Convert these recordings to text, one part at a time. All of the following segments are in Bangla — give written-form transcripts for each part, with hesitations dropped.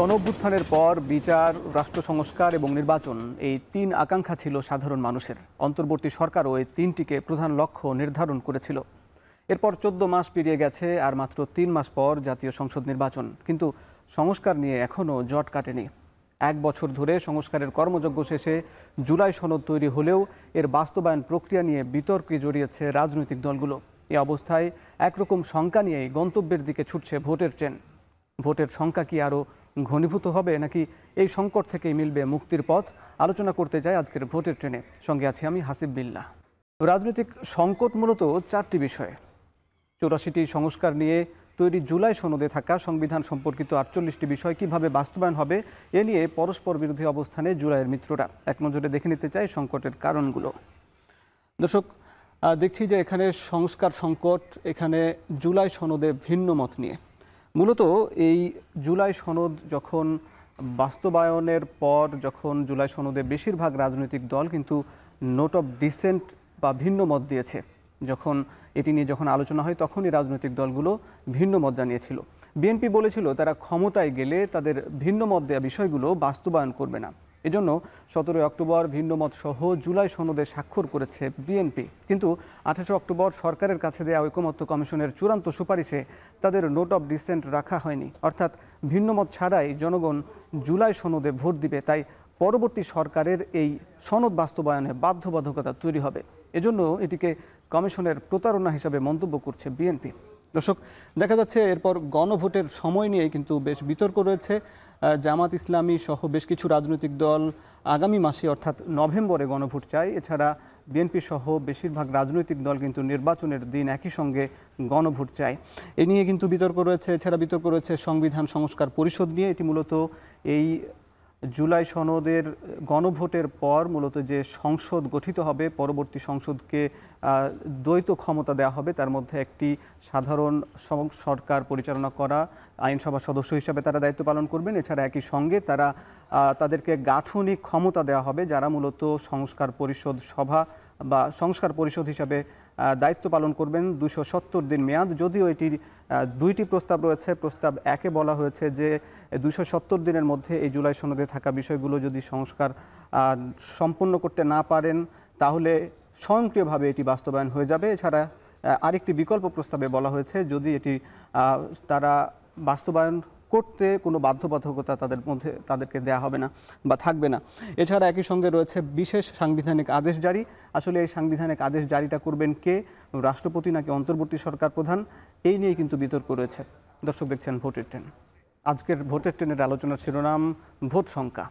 গণঅভ্যুত্থানের পর বিচার, রাষ্ট্র সংস্কার এবং নির্বাচন এই তিন আকাঙ্ক্ষা ছিল সাধারণ মানুষের। অন্তর্বর্তী সরকারও এই তিনটিকে প্রধান লক্ষ্য নির্ধারণ করেছিল। এরপর 14 মাস পেরিয়ে গেছে, আর মাত্র 3 মাস পর জাতীয় সংসদ নির্বাচন। কিন্তু সংস্কার নিয়ে এখনও জট কাটেনি। 1 বছর ধরে সংস্কারের কর্মযজ্ঞ শেষে জুলাই সনদ তৈরি হলেও এর বাস্তবায়ন প্রক্রিয়া নিয়ে বিতর্কে জড়িয়েছে রাজনৈতিক দলগুলো। এই অবস্থায় একরকম শঙ্কা নিয়েই গন্তব্যের দিকে ছুটছে ভোটের ট্রেন। ভোটের সংখ্যা কি আরও ঘনীভূত হবে, নাকি এই সংকট থেকেই মিলবে মুক্তির পথ? আলোচনা করতে চাই আজকের ভোটের ট্রেনে। সঙ্গে আছি আমি হাসিব বিল্লাহ। রাজনৈতিক সংকট মূলত 4টি বিষয়ে। 84টি সংস্কার নিয়ে তৈরি জুলাই সনদে থাকা সংবিধান সম্পর্কিত 48টি বিষয় কিভাবে বাস্তবায়ন হবে, এ নিয়ে পরস্পর বিরোধী অবস্থানে জুলাইয়ের মিত্ররা। এক নজরে দেখে নিতে চাই সংকটের কারণগুলো। দর্শক, দেখছি যে এখানে সংস্কার সংকট, এখানে জুলাই সনদে ভিন্ন মত নিয়ে। মূলত এই জুলাই সনদ যখন বাস্তবায়নের পর, যখন জুলাই সনদে বেশিরভাগ রাজনৈতিক দল কিন্তু নোট অফ ডিসেন্ট বা ভিন্ন মত দিয়েছে, যখন এটি নিয়ে যখন আলোচনা হয় তখনই রাজনৈতিক দলগুলো ভিন্ন মত জানিয়েছিল। বিএনপি বলেছিল তারা ক্ষমতায় গেলে তাদের ভিন্ন মত দেওয়া বিষয়গুলো বাস্তবায়ন করবে না। এজন্য 17 অক্টোবর ভিন্ন মত সহ জুলাই সনদে স্বাক্ষর করেছে বিএনপি। কিন্তু 28 অক্টোবর সরকারের কাছে দেওয়া ঐকমত্য কমিশনের চূড়ান্ত সুপারিশে তাদের নোট অফ ডিসেন্ট রাখা হয়নি। অর্থাৎ ভিন্ন মত ছাড়াই জনগণ জুলাই সনদে ভোট দিবে। তাই পরবর্তী সরকারের এই সনদ বাস্তবায়নে বাধ্যবাধকতা তৈরি হবে। এজন্য এটিকে কমিশনের প্রতারণা হিসাবে মন্তব্য করছে বিএনপি। দর্শক, দেখা যাচ্ছে এরপর গণভোটের সময় নিয়ে কিন্তু বেশ বিতর্ক রয়েছে। জামাত ইসলামী সহ বেশ কিছু রাজনৈতিক দল আগামী মাসে অর্থাৎ নভেম্বরে গণভোট চায়। এছাড়া বিএনপি সহ বেশিরভাগ রাজনৈতিক দল কিন্তু নির্বাচনের দিন একই সঙ্গে গণভোট চায়। এ নিয়ে কিন্তু বিতর্ক রয়েছে। এছাড়া বিতর্ক রয়েছে সংবিধান সংস্কার পরিষদ নিয়ে। এটি মূলত এই জুলাই সনদের গণভোটের পর মূলত যে সংসদ গঠিত হবে, পরবর্তী সংসদকে দ্বৈত ক্ষমতা দেওয়া হবে। তার মধ্যে একটি সাধারণ সরকার পরিচালনা করা আইনসভা সদস্য হিসাবে তারা দায়িত্ব পালন করবেন। এছাড়া একই সঙ্গে তাদেরকে গাঠনিক ক্ষমতা দেওয়া হবে, যারা মূলত সংস্কার পরিষদ সভা বা সংস্কার পরিষদ হিসাবে দায়িত্ব পালন করবেন। 270 দিন মেয়াদ। যদিও এটির 2টি প্রস্তাব রয়েছে। প্রস্তাব 1-এ বলা হয়েছে যে 270 দিনের মধ্যে এই জুলাই সনদে থাকা বিষয়গুলো যদি সংস্কার সম্পন্ন করতে না পারেন তাহলে স্বয়ংক্রিয়ভাবে এটি বাস্তবায়ন হয়ে যাবে। এছাড়া আরেকটি বিকল্প প্রস্তাবে বলা হয়েছে যদি এটি তারা বাস্তবায়ন করতে কোনো বাধ্যবাধকতা তাদেরকে দেয়া হবে না বা থাকবে না। এছাড়া একই সঙ্গে রয়েছে বিশেষ সাংবিধানিক আদেশ জারি। আসলে এই সাংবিধানিক আদেশ জারিটা করবেন কে, রাষ্ট্রপতি নাকি অন্তর্বর্তী সরকার প্রধান, এই নিয়ে কিন্তু বিতর্ক রয়েছে। দর্শক, দেখছেন ভোটের ট্রেন। আজকের ভোটের ট্রেনের আলোচনার শিরোনাম ভোট সংখ্যা।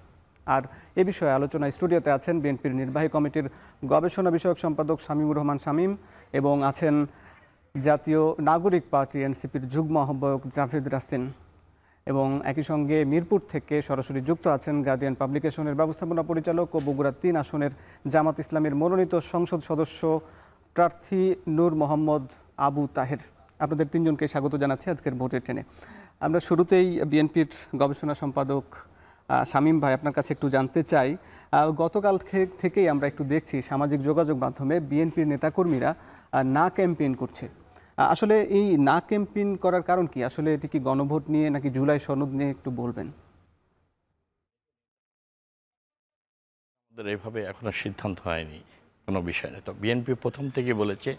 আর এ বিষয়ে আলোচনায় স্টুডিওতে আছেন বিএনপির নির্বাহী কমিটির গবেষণা বিষয়ক সম্পাদক শামীমুর রহমান শামীম, এবং আছেন জাতীয় নাগরিক পার্টি এনসিপির যুগ্ম আহ্বায়ক জাভেদ রাসিন, এবং একই সঙ্গে মিরপুর থেকে সরাসরি যুক্ত আছেন গার্ডিয়ান পাবলিকেশনের ব্যবস্থাপনা পরিচালক ও বগুড়া 3 আসনের জামাত ইসলামের মনোনীত সংসদ সদস্য প্রার্থী নূর মোহাম্মদ আবু তাহের। আপনাদের 3জনকে স্বাগত জানাচ্ছি আজকের ভোটের ট্রেনে। আমরা শুরুতেই বিএনপির গবেষণা সম্পাদক শামীম ভাই, আপনার কাছে একটু জানতে চাই, গতকাল থেকেই আমরা একটু দেখছি সামাজিক যোগাযোগ মাধ্যমে বিএনপির নেতাকর্মীরা না ক্যাম্পেইন করছে। আসলে এই না ক্যাম্পেইন করার কারণ কি? আসলে এটি কি গণভোট নিয়ে নাকি জুলাই সনদ নিয়ে একটু বলবেন? আমাদের এভাবে এখনো সিদ্ধান্ত হয়নি কোনো বিষয় নেই। তো বিএনপি প্রথম থেকে বলেছে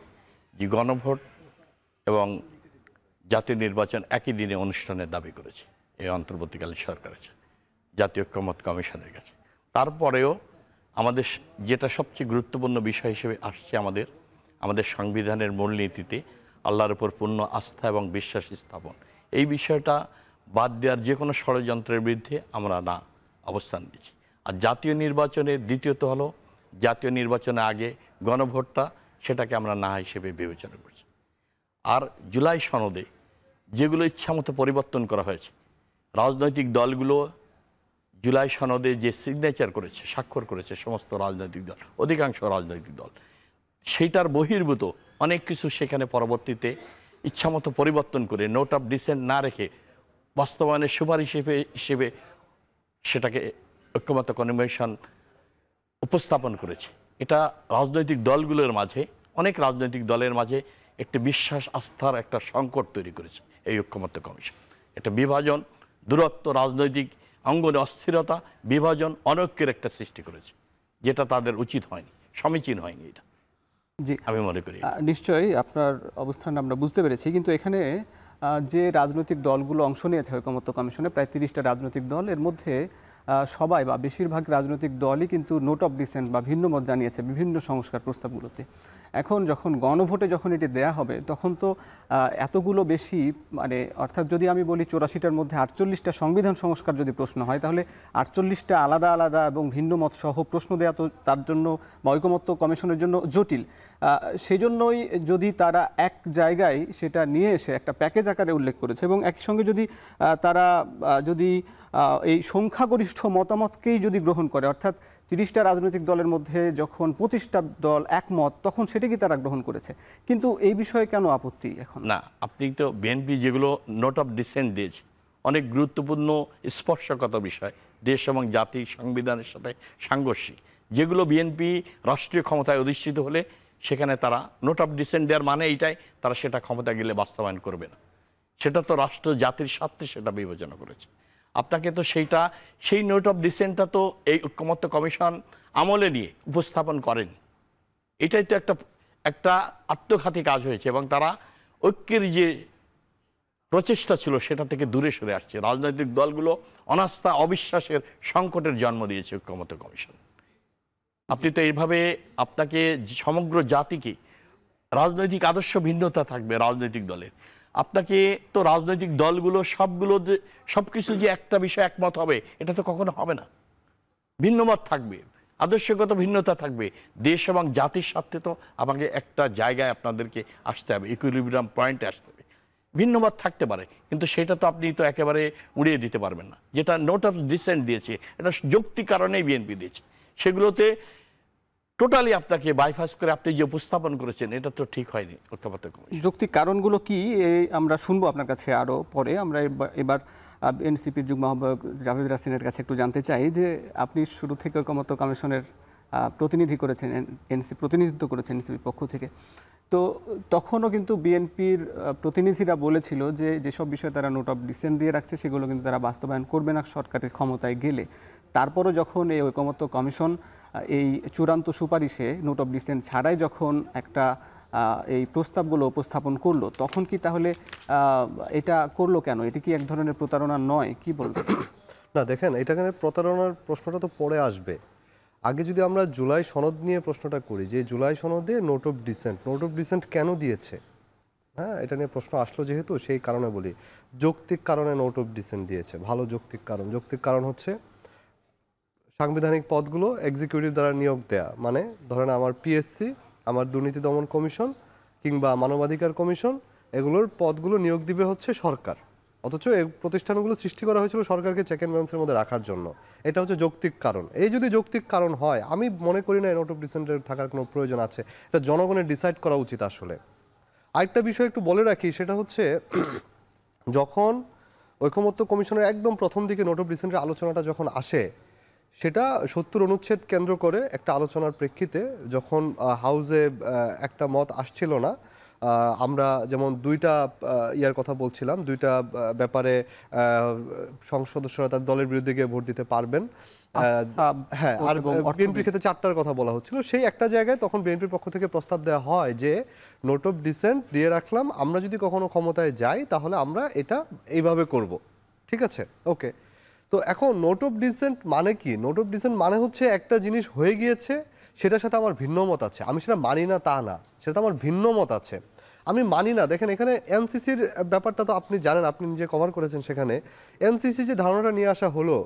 যে গণভোট এবং জাতীয় নির্বাচন একই দিনে অনুষ্ঠানের দাবি করেছে এই অন্তর্বর্তীকালীন সরকারের জাতীয় ঐকমত্য কমিশনের কাছে। তারপরেও আমাদের যেটা সবচেয়ে গুরুত্বপূর্ণ বিষয় হিসেবে আসছে আমাদের সংবিধানের মূলনীতিতে আল্লাহর উপর পূর্ণ আস্থা এবং বিশ্বাস স্থাপন, এই বিষয়টা বাদ দেওয়ার যে কোনো ষড়যন্ত্রের বিরুদ্ধে আমরা না অবস্থান নিয়েছি। আর জাতীয় নির্বাচনের দ্বিতীয়ত হলো জাতীয় নির্বাচনের আগে গণভোটটা, সেটাকে আমরা না হিসেবে বিবেচনা করছি। আর জুলাই সনদে যেগুলো ইচ্ছামতো পরিবর্তন করা হয়েছে, রাজনৈতিক দলগুলো জুলাই সনদে যে সিগনেচার করেছে, স্বাক্ষর করেছে সমস্ত রাজনৈতিক দল, অধিকাংশ রাজনৈতিক দল, সেইটার বহির্ভূত অনেক কিছু সেখানে পরবর্তীতে ইচ্ছামতো পরিবর্তন করে নোট অফ ডিসেন্ট না রেখে বাস্তবায়নের সুপারিশ হিসেবে সেটাকে ঐকমত্য কমিশন উপস্থাপন করেছে। এটা রাজনৈতিক দলগুলোর মাঝে, অনেক রাজনৈতিক দলের মাঝে একটি বিশ্বাস আস্থার একটা সংকট তৈরি করেছে এই ঐকমত্য কমিশন। এটা বিভাজন, দূরত্ব, রাজনৈতিক অঙ্গনে অস্থিরতা, বিভাজন, অনৈক্যের একটা সৃষ্টি করেছে, যেটা তাদের উচিত হয়নি, সমীচীন হয়নি। এটা জি, আমি মনে করি। নিশ্চয়ই আপনার অবস্থান আমরা বুঝতে পেরেছি, কিন্তু এখানে যে রাজনৈতিক দলগুলো অংশ নিয়েছে ঐকমত্য কমিশনে, প্রায় 30টা রাজনৈতিক দল, এর মধ্যে সবাই বা বেশিরভাগ রাজনৈতিক দলই কিন্তু নোট অফ ডিসেন্ট বা ভিন্ন মত জানিয়েছে বিভিন্ন সংস্কার প্রস্তাবগুলোতে। এখন যখন গণভোটে যখন এটি দেয়া হবে, তখন তো এতগুলো বেশি, মানে অর্থাৎ যদি আমি বলি 84টার মধ্যে 48টা সংবিধান সংস্কার যদি প্রশ্ন হয়, তাহলে 48টা আলাদা আলাদা এবং ভিন্ন মত সহ প্রশ্ন দেওয়া তো তার জন্য বা ঐকমত্য কমিশনের জন্য জটিল। সেই জন্যই যদি তারা এক জায়গায় সেটা নিয়ে এসে একটা প্যাকেজ আকারে উল্লেখ করেছে, এবং একই সঙ্গে যদি তারা যদি এই সংখ্যাগরিষ্ঠ মতামতকেই যদি গ্রহণ করে, অর্থাৎ 30টা রাজনৈতিক দলের মধ্যে যখন 25টা দল একমত, তখন সেটাকে তারা গ্রহণ করেছে। কিন্তু এই বিষয়ে কেন আপত্তি এখন? না, আপনি তো বিএনপি যেগুলো নোট অফ ডিসেন্ট দিয়েছে, অনেক গুরুত্বপূর্ণ স্পর্শগত বিষয়, দেশ এবং জাতির সংবিধানের সাথে সাংঘর্ষিক, যেগুলো বিএনপি রাষ্ট্রীয় ক্ষমতায় অধিষ্ঠিত হলে সেখানে তারা নোট অফ ডিসেন্ট দেওয়ার মানে এইটাই, তারা সেটা ক্ষমতা গেলে বাস্তবায়ন করবে না। সেটা তো রাষ্ট্র জাতির স্বার্থে সেটা বিবেচনা করেছে। আপনাকে তো সেই নোট অফ ডিসেন্টটা তো এই ঐকমত্য কমিশন আমলে নিয়ে উপস্থাপন করেনি। এটাই তো একটা আত্মঘাতী কাজ হয়েছে, এবং তারা ঐক্যের যে প্রচেষ্টা ছিল সেটা থেকে দূরে সরে আসছে। রাজনৈতিক দলগুলো অনাস্থা, অবিশ্বাসের সংকটের জন্ম দিয়েছে ঐকমত্য কমিশন। আপনি তো এইভাবে আপনাকে সমগ্র জাতিকে, রাজনৈতিক আদর্শ ভিন্নতা থাকবে রাজনৈতিক দলের, আপনাকে তো রাজনৈতিক দলগুলো সবকিছু যে একটা বিষয় একমত হবে এটা তো কখনো হবে না। ভিন্নমত থাকবে, আদর্শগত ভিন্নতা থাকবে। দেশ এবং জাতির স্বার্থে তো আমাকে একটা জায়গায় আপনাদেরকে আসতে হবে, ইকুইলিব্রিয়াম পয়েন্টে আসতে হবে। ভিন্নমত থাকতে পারে, কিন্তু সেটা তো আপনি তো একেবারে উড়িয়ে দিতে পারবেন না। যেটা নোট অফ ডিসেন্ট দিয়েছে, এটা যৌক্তিক কারণেই বিএনপি দিয়েছে। সেগুলোতে টোটালি আপনাকে বাইপাস করে আপনি যে উপস্থাপন করেছেন, এটা তো ঠিক হয়নি। যৌক্তিক কারণগুলো কি আমরা শুনবো আপনার কাছে আরও পরে। আমরা এবার এনসিপির যুগ্ম আহ্বায়ক জাভেদ রাসিনের কাছে একটু জানতে চাই যে আপনি শুরু থেকে ঐকমত্য কমিশনের প্রতিনিধিত্ব করেছেন এনসিপির পক্ষ থেকে, তো তখনও কিন্তু বিএনপির প্রতিনিধিরা বলেছিল যে যেসব বিষয়ে তারা নোট অফ ডিসেন্ট দিয়ে রাখছে সেগুলো কিন্তু তারা বাস্তবায়ন করবে না সরকারের ক্ষমতায় গেলে। তারপরও যখন এই ঐকমত্য কমিশন এই চূড়ান্ত সুপারিশে নোট অফ ডিসেন্ট ছাড়াই যখন একটা এই প্রস্তাবগুলো উপস্থাপন করলো, তখন কি তাহলে এটা করলো কেন? এটি কি এক ধরনের প্রতারণা নয়? কি বলবেন? না দেখেন, এখানে প্রতারণার প্রশ্নটা তো পরে আসবে। আগে যদি আমরা জুলাই সনদ নিয়ে প্রশ্নটা করি, যে জুলাই সনদে নোট অফ ডিসেন্ট কেন দিয়েছে, হ্যাঁ, এটা নিয়ে প্রশ্ন আসলো যেহেতু, সেই কারণে বলি যৌক্তিক কারণে নোট অফ ডিসেন্ট দিয়েছে। ভালো যৌক্তিক কারণ হচ্ছে সাংবিধানিক পদগুলো এক্সিকিউটিভ দ্বারা নিয়োগ দেয়া, মানে ধরেন আমার পিএসসি, আমার দুর্নীতি দমন কমিশন কিংবা মানবাধিকার কমিশন, এগুলোর পদগুলো নিয়োগ দিবে হচ্ছে সরকার, অথচ এই প্রতিষ্ঠানগুলো সৃষ্টি করা হয়েছিল সরকারকে চেক অ্যান্ড ব্যালেন্সের মধ্যে রাখার জন্য। এটা হচ্ছে যৌক্তিক কারণ। এই যদি যৌক্তিক কারণ হয়, আমি মনে করি না নোট অফ ডিসেন্টের থাকার কোনো প্রয়োজন আছে। এটা জনগণের ডিসাইড করা উচিত আসলে। আরেকটা বিষয় একটু বলে রাখি, সেটা হচ্ছে যখন ঐকমত্য কমিশনের একদম প্রথম দিকে নোট অফ ডিসেন্টের আলোচনাটা যখন আসে, সেটা 70 অনুচ্ছেদ কেন্দ্র করে একটা আলোচনার প্রেক্ষিতে, যখন হাউসে একটা মত আসছিল না, আমরা যেমন দুইটা ইয়ার কথা বলছিলাম, দুইটা ব্যাপারে সংসদ সদস্যরা তার দলের বিরুদ্ধে গিয়ে ভোট দিতে পারবেন, হ্যাঁ, আর বিএনপির ক্ষেত্রে 4টার কথা বলা হচ্ছিল। সেই একটা জায়গায় তখন বিএনপির পক্ষ থেকে প্রস্তাব দেওয়া হয় যে নোট অফ ডিসেন্ট দিয়ে রাখলাম, আমরা যদি কখনো ক্ষমতায় যাই তাহলে আমরা এটা এইভাবে করব। ঠিক আছে, ওকে। তো এখন নোট অফ ডিসেন্ট মানে কি? নোট অফ ডিসেন্ট মানে হচ্ছে একটা জিনিস হয়ে গিয়েছে, সেটার সাথে আমার ভিন্ন মত আছে, আমি সেটা মানি না তা না, সেটা আমার ভিন্ন মত আছে, আমি মানি না। দেখেন এখানে এনসিসির ব্যাপারটা তো আপনি জানেন, আপনি নিজে কভার করেছেন। সেখানে এনসিসি যে ধারণাটা নিয়ে আসা হলো,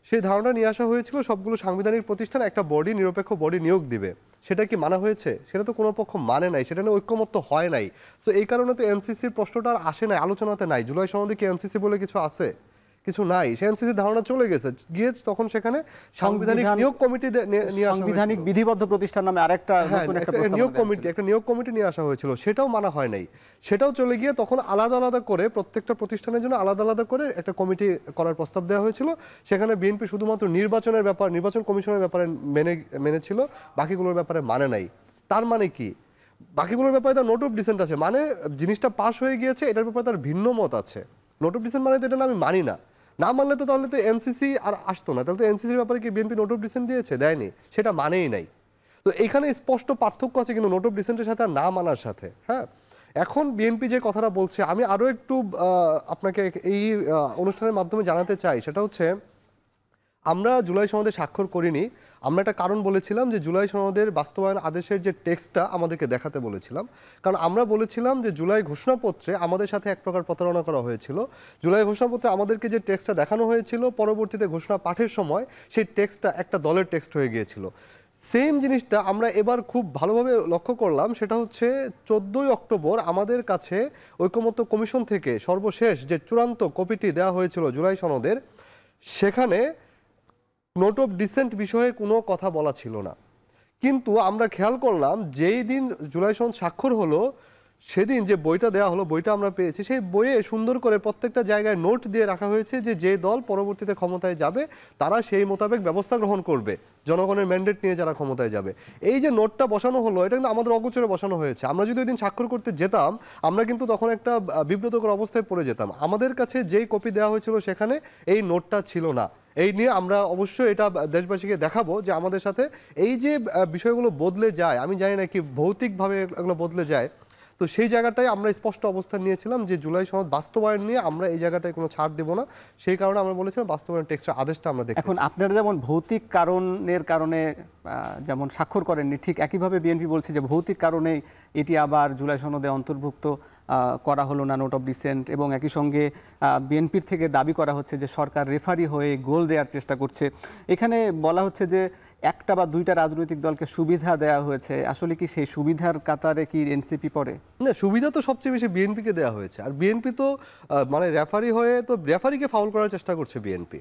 সেই ধারণা নিয়ে আসা হয়েছিল সবগুলো সাংবিধানিক প্রতিষ্ঠান একটা বডি, নিরপেক্ষ বডি নিয়োগ দিবে। সেটা কি মানা হয়েছে? সেটা তো কোনো পক্ষ মানে নাই, সেটা নিয়ে ঐক্যমত্য হয় নাই। সো এই কারণে তো এনসিসির প্রশ্নটা আর আসে নাই, আলোচনাতে নাই। জুলাই সনদে কি এনসিসি বলে কিছু আছে? কিছু নাই। সে এনসিসির ধারণা চলে গেছে গিয়ে তখন সেখানে সাংবিধানিক নিয়োগ কমিটি নিয়ে সাংবিধানিক বিধিবদ্ধ প্রতিষ্ঠান নামে আরেকটা নিয়োগ কমিটি নিয়ে আসা হয়েছিল, সেটাও মানা হয় নাই। সেটাও চলে গিয়ে তখন আলাদা আলাদা করে প্রত্যেকটা প্রতিষ্ঠানের জন্য আলাদা আলাদা করে একটা কমিটি করার প্রস্তাব দেওয়া হয়েছিল। সেখানে বিএনপি শুধুমাত্র নির্বাচন কমিশনের ব্যাপারে মেনেছিল, বাকিগুলোর ব্যাপারে মানে নাই। তার মানে কি? বাকিগুলোর ব্যাপারে তার নোট অফ ডিসেন্ট আছে, মানে জিনিসটা পাস হয়ে গিয়েছে, এটার ব্যাপারে তার ভিন্ন মত আছে। নোট অফ ডিসেন্ট মানে তো এটা আমি মানি না, না মানলে তো তাহলে তো এনসিসি আর আসতো না, তাহলে তো এনসিসির ব্যাপারে কি বিএনপি নোট অফ ডিসেন্ট দিয়েছে? দেয়নি, সেটা মানেই নাই। তো এখানে স্পষ্ট পার্থক্য আছে কিন্তু নোট অফ ডিসেন্টের সাথে আর না মানার সাথে। হ্যাঁ, এখন বিএনপি যে কথাটা বলছে আমি আরও একটু আপনাকে এই অনুষ্ঠানের মাধ্যমে জানাতে চাই, সেটা হচ্ছে আমরা জুলাই সনদে স্বাক্ষর করিনি। আমরা একটা কারণ বলেছিলাম যে জুলাই সনদের বাস্তবায়ন আদেশের যে টেক্সটটা আমাদেরকে দেখাতে বলেছিলাম, কারণ আমরা বলেছিলাম যে জুলাই ঘোষণাপত্রে আমাদের সাথে এক প্রকার প্রতারণা করা হয়েছিল। জুলাই ঘোষণাপত্রে আমাদেরকে যে টেক্সটটা দেখানো হয়েছিল, পরবর্তীতে ঘোষণা পাঠের সময় সেই টেক্সটটা একটা দলের টেক্সট হয়ে গিয়েছিল। সেম জিনিসটা আমরা এবার খুব ভালোভাবে লক্ষ্য করলাম, সেটা হচ্ছে 14ই অক্টোবর আমাদের কাছে ঐকমত্য কমিশন থেকে সর্বশেষ যে চূড়ান্ত কপিটি দেওয়া হয়েছিল জুলাই সনদের, সেখানে নোট অফ ডিসেন্ট বিষয়ে কোনো কথা বলা ছিল না। কিন্তু আমরা খেয়াল করলাম যেই দিন জুলাই সনদ স্বাক্ষর হলো সেদিন যে বইটা দেওয়া হলো, বইটা আমরা পেয়েছি, সেই বইয়ে সুন্দর করে প্রত্যেকটা জায়গায় নোট দিয়ে রাখা হয়েছে যে যে দল পরবর্তীতে ক্ষমতায় যাবে তারা সেই মোতাবেক ব্যবস্থা গ্রহণ করবে, জনগণের ম্যান্ডেট নিয়ে যারা ক্ষমতায় যাবে। এই যে নোটটা বসানো হলো এটা কিন্তু আমাদের অগোচরে বসানো হয়েছে। আমরা যদি ওই দিন স্বাক্ষর করতে যেতাম আমরা কিন্তু তখন একটা বিব্রতকর অবস্থায় পড়ে যেতাম। আমাদের কাছে যেই কপি দেওয়া হয়েছিল সেখানে এই নোটটা ছিল না। এই নিয়ে আমরা অবশ্যই এটা দেশবাসীকে দেখাবো যে আমাদের সাথে এই যে বিষয়গুলো বদলে যায়, আমি জানি না কি ভৌতিকভাবে এগুলো বদলে যায়, তো সেই জায়গাটায় আমরা স্পষ্ট অবস্থান নিয়েছিলাম যে জুলাই সনদ বাস্তবায়ন নিয়ে আমরা এই জায়গাটায় কোনো ছাড় দেব না। সেই কারণে আমরা বলেছিলাম বাস্তবায়ন টেক্সটের আদেশটা আমরা দেখি। এখন আপনারা যেমন ভৌতিক কারণের কারণে যেমন স্বাক্ষর করেননি, ঠিক একইভাবে বিএনপি বলছে যে ভৌতিক কারণেই এটি আবার জুলাই সনদে অন্তর্ভুক্ত করা হলো না নোট অফ ডিসেন্ট, এবং একই সঙ্গে বিএনপির থেকে দাবি করা হচ্ছে যে সরকার রেফারি হয়ে গোল দেওয়ার চেষ্টা করছে। এখানে বলা হচ্ছে যে একটা বা দুইটা রাজনৈতিক দলকে সুবিধা দেওয়া হয়েছে, আসলে কি সেই সুবিধার কাতারে কি এনসিপি পড়ে? না, সুবিধা তো সবচেয়ে বেশি বিএনপিকে দেওয়া হয়েছে, আর বিএনপি তো মানে রেফারি হয়ে তো রেফারিকে ফাউল করার চেষ্টা করছে বিএনপি।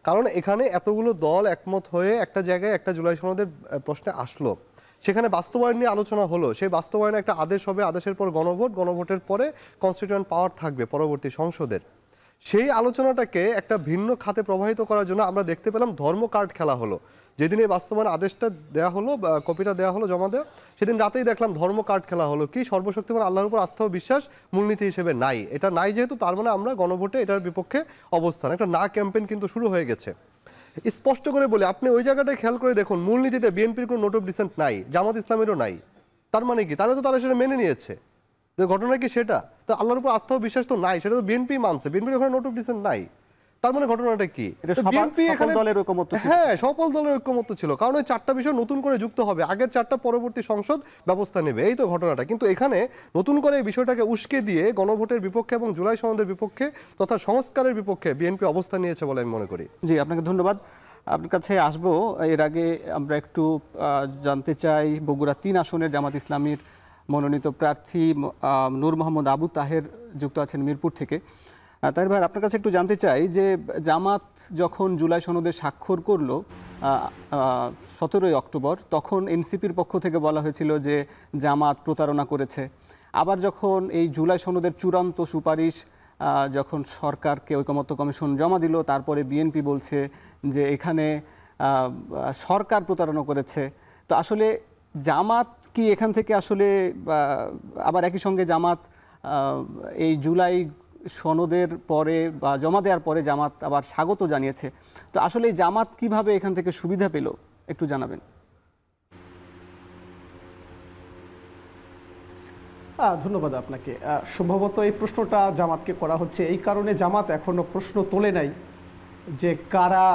কারণ এখানে এতগুলো দল একমত হয়ে একটা জায়গায় একটা জুলাই সনদের প্রশ্নে আসলো, সেখানে বাস্তবায়ন নিয়ে আলোচনা হলো, সেই বাস্তবায়নে একটা আদেশ হবে, আদেশের পর গণভোট, গণভোটের পরে কনস্টিটিউয়েন্ট পাওয়ার থাকবে পরবর্তী সংসদের। সেই আলোচনাটাকে একটা ভিন্ন খাতে প্রবাহিত করার জন্য আমরা দেখতে পেলাম ধর্ম কার্ড খেলা হলো। যেদিন এই বাস্তবায়ন আদেশটা দেওয়া হলো, কপিটা দেওয়া হলো, জমা দেওয়া, সেদিন রাতেই দেখলাম ধর্ম কার্ড খেলা হলো। কি সর্বশক্তিমান আল্লাহর উপর আস্থা ও বিশ্বাস মূলনীতি হিসেবে নাই, এটা নাই যেহেতু তার মানে আমরা গণভোটে এটার বিপক্ষে অবস্থান, একটা না ক্যাম্পেইন কিন্তু শুরু হয়ে গেছে। স্পষ্ট করে বলি, আপনি ওই জায়গাটায় খেয়াল করে দেখুন, মূলনীতিতে বিএনপির কোনো নোট অফ ডিসেন্ট নাই, জামাত ইসলামেরও নাই। তার মানে কি? তাহলে তো তারা সেটা মেনে নিয়েছে। ঘটনা কি সেটা? তো আল্লাহর উপর আস্থা ও বিশ্বাস তো নাই, সেটা তো বিএনপি মানছে, বিএনপির ওখানে নোট অফ ডিসেন্ট নাই। তার মানে ঘটনাটা কি? হ্যাঁ, সকল দলের ঐক্যমত্য ছিল, কারণ ওই চারটা বিষয় নতুন করে যুক্ত হবে, আগের চারটা পরবর্তী সংসদ ব্যবস্থা নেবে, এই তো ঘটনাটা। কিন্তু এখানে নতুন করে এই বিষয়টাকে উস্কে দিয়ে গণভোটের বিপক্ষে এবং জুলাই সনদের বিপক্ষে তথা সংস্কারের বিপক্ষে বিএনপি অবস্থান নিয়েছে বলে আমি মনে করি। জি, আপনাকে ধন্যবাদ। আপনার কাছে আসবো, এর আগে আমরা একটু জানতে চাই বগুড়া 3 আসনের জামাত ইসলামীর মনোনীত প্রার্থী নূর মোহাম্মদ আবু তাহের যুক্ত আছেন মিরপুর থেকে। তাই ভাই, আপনার কাছে একটু জানতে চাই যে জামাত যখন জুলাই সনদে স্বাক্ষর করলো 17ই অক্টোবর, তখন এনসিপির পক্ষ থেকে বলা হয়েছিল যে জামাত প্রতারণা করেছে। আবার যখন এই জুলাই সনদের চূড়ান্ত সুপারিশ যখন সরকারকে ঐকমত্য কমিশন জমা দিল, তারপরে বিএনপি বলছে যে এখানে সরকার প্রতারণা করেছে। তো আসলে জামাত কি এখান থেকে আসলে, আবার একই সঙ্গে জামাত এই জুলাই সনদের পরে বা জমা দেওয়ার পরে জামাত আবার স্বাগত জানিয়েছে। তো আসলে জামাত কিভাবে এখান থেকে সুবিধা পেল একটু জানাবেন। ধন্যবাদ আপনাকে। সম্ভবত এই প্রশ্নটা জামাতকে করা হচ্ছে এই কারণে জামাত এখনো প্রশ্ন তোলে নাই যে কারা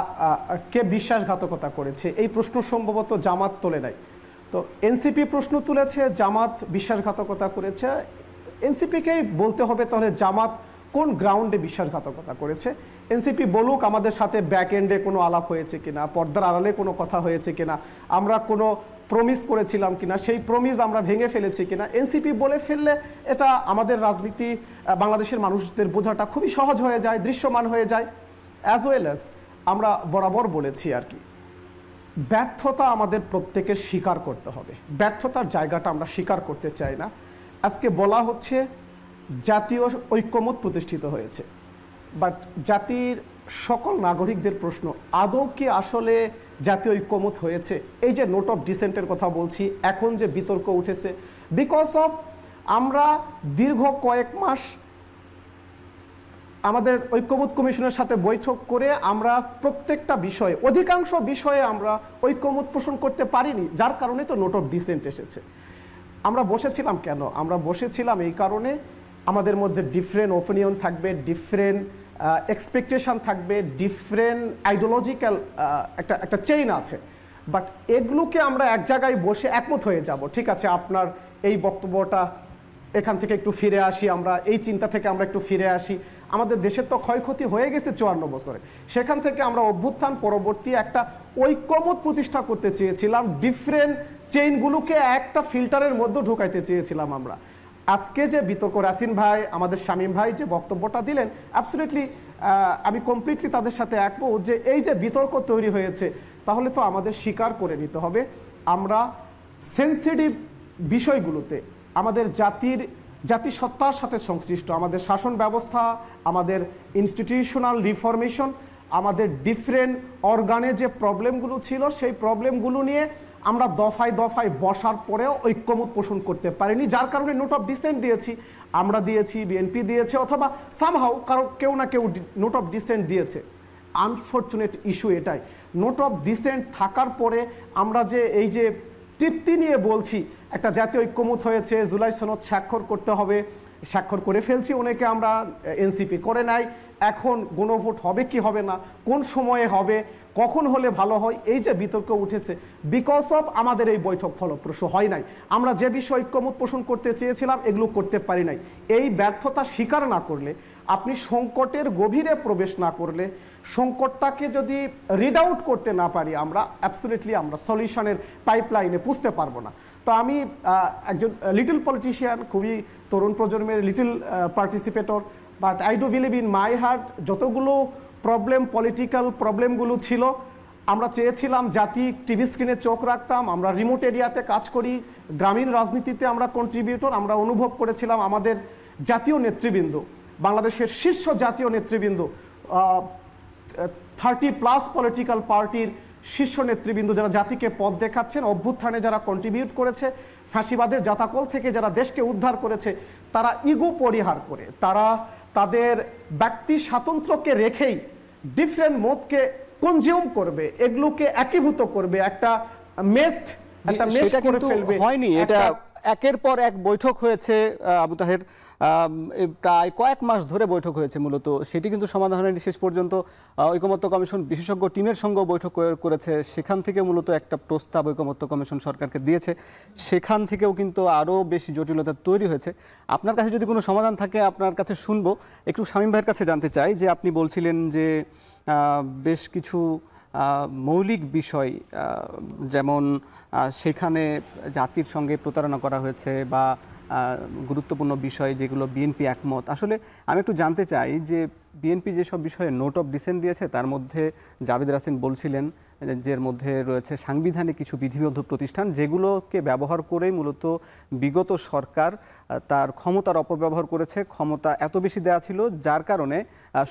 কে বিশ্বাসঘাতকতা করেছে, এই প্রশ্ন সম্ভবত জামাত তোলে নাই। তো এনসিপি প্রশ্ন তুলেছে, জামাত বিশ্বাসঘাতকতা করেছে। এনসিপিকেই বলতে হবে তাহলে জামাত কোন গ্রাউন্ডে বিশ্বাসঘাতকতা করেছে। এনসিপি বলুক আমাদের সাথে ব্যাক এন্ডে কোনো আলাপ হয়েছে কিনা, পর্দার আড়ালে কোনো কথা হয়েছে কিনা, আমরা কোনো প্রমিস করেছিলাম কিনা, সেই প্রমিস আমরা ভেঙে ফেলেছি কিনা। এনসিপি বলে ফেললে এটা আমাদের রাজনীতি, বাংলাদেশের মানুষদের বোঝাটা খুবই সহজ হয়ে যায়, দৃশ্যমান হয়ে যায়। অ্যাজ ওয়েল অ্যাজ আমরা বরাবর বলেছি আর কি, ব্যর্থতা আমাদের প্রত্যেকের স্বীকার করতে হবে। ব্যর্থতার জায়গাটা আমরা স্বীকার করতে চাই না। আজকে বলা হচ্ছে জাতীয় ঐক্যমত প্রতিষ্ঠিত হয়েছে, বাট জাতির সকল নাগরিকদের প্রশ্ন, আদৌ কি আসলে জাতীয় ঐক্যমত হয়েছে? এই যে নোট অফ ডিসেন্টের কথা বলছি, এখন যে বিতর্ক উঠেছে, বিকজ অফ আমরা দীর্ঘ কয়েক মাস আমাদের ঐক্যমত কমিশনের সাথে বৈঠক করে আমরা প্রত্যেকটা বিষয়ে, অধিকাংশ বিষয়ে আমরা ঐক্যমত পোষণ করতে পারিনি, যার কারণে তো নোট অফ ডিসেন্ট এসেছে। আমরা বসেছিলাম কেন? আমরা বসেছিলাম এই কারণে আমাদের মধ্যে ডিফারেন্ট ওপিনিয়ন থাকবে, ডিফারেন্ট এক্সপেকটেশন থাকবে, ডিফারেন্ট আইডিওলজিক্যাল একটা চেইন আছে, বাট এগুলোকে আমরা এক জায়গায় বসে একমত হয়ে যাব। ঠিক আছে, আপনার এই বক্তব্যটা এখান থেকে একটু ফিরে আসি, আমরা এই চিন্তা থেকে আমরা একটু ফিরে আসি। আমাদের দেশের তো ক্ষয়ক্ষতি হয়ে গেছে 54 বছরে, সেখান থেকে আমরা অভ্যুত্থান পরবর্তী একটা ঐক্যমত প্রতিষ্ঠা করতে চেয়েছিলাম, ডিফারেন্ট চেইনগুলোকে একটা ফিল্টারের মধ্যে ঢুকাইতে চেয়েছিলাম আমরা। আজকে যে বিতর্ক, রাসিন ভাই, আমাদের শামীম ভাই যে বক্তব্যটা দিলেন, অ্যাবসলিউটলি আমি কমপ্লিটলি তাদের সাথে একমত যে এই যে বিতর্ক তৈরি হয়েছে, তাহলে তো আমাদের স্বীকার করে নিতে হবে আমরা সেন্সিটিভ বিষয়গুলোতে আমাদের জাতিসত্তার সাথে সংশ্লিষ্ট আমাদের শাসন ব্যবস্থা, আমাদের ইনস্টিটিউশনাল রিফরমেশন, আমাদের ডিফারেন্ট অর্গানে যে প্রবলেমগুলো ছিল, সেই প্রবলেমগুলো নিয়ে আমরা দফায় দফায় বসার পরেও ঐক্যমত পোষণ করতে পারিনি, যার কারণে নোট অফ ডিসেন্ট দিয়েছি, আমরা দিয়েছি, বিএনপি দিয়েছে, অথবা সামহাও কেউ না কেউ নোট অফ ডিসেন্ট দিয়েছে। আনফর্চুনেট ইস্যু এটাই, নোট অফ ডিসেন্ট থাকার পরে আমরা যে এই যে তৃপ্তি নিয়ে বলছি একটা জাতীয় ঐক্যমত হয়েছে, জুলাই সনদ স্বাক্ষর করতে হবে, স্বাক্ষর করে ফেলছি, অনেকে আমরা এনসিপি করে নাই, এখন গণভোট হবে কি হবে না, কোন সময়ে হবে, কখন হলে ভালো হয়, এই যে বিতর্ক উঠেছে, বিকজ অফ আমাদের এই বৈঠক ফলপ্রসূ হয় নাই। আমরা যে বিষয়ে ঐক্যমত পোষণ করতে চেয়েছিলাম এগুলো করতে পারি নাই। এই ব্যর্থতা স্বীকার না করলে, আপনি সংকটের গভীরে প্রবেশ না করলে, সংকটটাকে যদি রিড আউট করতে না পারি আমরা, অ্যাবসলিউটলি আমরা সলিউশনের পাইপলাইনে পুষতে পারবো না। তো আমি একজন লিটল পলিটিশিয়ান, খুবই তরুণ প্রজন্মের little participator, but I do believe in my heart যতগুলো প্রবলেম, পলিটিক্যাল প্রবলেমগুলো ছিল, আমরা চেয়েছিলাম জাতি টিভি স্ক্রিনে চোখ রাখতাম, আমরা রিমোট এরিয়াতে কাজ করি, গ্রামীণ রাজনীতিতে আমরা কন্ট্রিবিউটর, আমরা অনুভব করেছিলাম আমাদের জাতীয় নেতৃবৃন্দ, বাংলাদেশের শীর্ষ জাতীয় নেতৃবৃন্দ, 30+ পলিটিক্যাল পার্টির শীর্ষ নেতৃবৃন্দ যারা জাতিকে পথ দেখাচ্ছেন, অভ্যুত্থানে যারা কন্ট্রিবিউট করেছে, ফ্যাসিবাদের জাতাকল থেকে যারা দেশকে উদ্ধার করেছে, তারা ইগো পরিহার করে, তারা তাদের ব্যক্তি স্বাতন্ত্র্যকে রেখেই ডিফারেন্ট মতকে কনজিউম করবে, এগুলোকে একীভূত করবে, একটা মেথ করে ফেলবে। হয়নি, এটা একের পর এক বৈঠক হয়েছে আবু তাহের, প্রায় কয়েক মাস ধরে বৈঠক হয়েছে মূলত, সেটি কিন্তু সমাধান হয়নি। শেষ পর্যন্ত ঐকমত্য কমিশন বিশেষজ্ঞ টিমের সঙ্গে বৈঠক করেছে, সেখান থেকে মূলত একটা প্রস্তাব ঐকমত্য কমিশন সরকারকে দিয়েছে, সেখান থেকেও কিন্তু আরও বেশি জটিলতা তৈরি হয়েছে। আপনার কাছে যদি কোনো সমাধান থাকে আপনার কাছে শুনবো। একটু শামীম ভাইয়ের কাছে জানতে চাই যে আপনি বলছিলেন যে বেশ কিছু মৌলিক বিষয়, যেমন সেখানে জাতির সঙ্গে প্রতারণা করা হয়েছে বা গুরুত্বপূর্ণ বিষয় যেগুলো বিএনপি একমত। আসলে আমি একটু জানতে চাই যে বিএনপি যেসব বিষয়ে নোট অফ ডিসেন্ট দিয়েছে তার মধ্যে জাভেদ রাসিন বলছিলেন যের মধ্যে রয়েছে সাংবিধানিক কিছু বিধিবদ্ধ প্রতিষ্ঠান যেগুলোকে ব্যবহার করেই মূলত বিগত সরকার তার ক্ষমতার অপব্যবহার করেছে, ক্ষমতা এত বেশি দেওয়া ছিল যার কারণে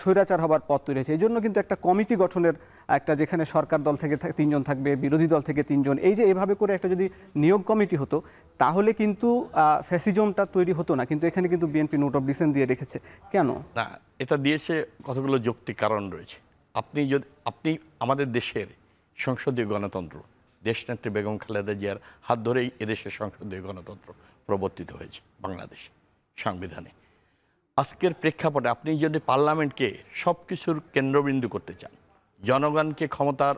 স্বৈরাচার হবার পথ তৈরি হয়েছে। এই জন্য কিন্তু একটা কমিটি গঠনের একটা, যেখানে সরকার দল থেকে 3 জন থাকবে, বিরোধী দল থেকে 3 জন, এই যে এভাবে করে একটা যদি নিয়োগ কমিটি হতো তাহলে কিন্তু ফ্যাসিজমটা তৈরি হতো না। কিন্তু এখানে কিন্তু বিএনপি নোট অফ ডিসেন্ট দিয়ে রেখেছে কেন? না, এটা দিয়েছে কতগুলো যৌক্তিক কারণ রয়েছে। আপনি আমাদের দেশের সংসদীয় গণতন্ত্র, দেশনেত্রী বেগম খালেদা জিয়ার হাত ধরেই এদেশের সংসদীয় গণতন্ত্র প্রবর্তিত হয়েছে বাংলাদেশে সংবিধানে। আজকের প্রেক্ষাপটে আপনি যদি পার্লামেন্টকে সব কিছুর কেন্দ্রবিন্দু করতে চান, জনগণকে ক্ষমতার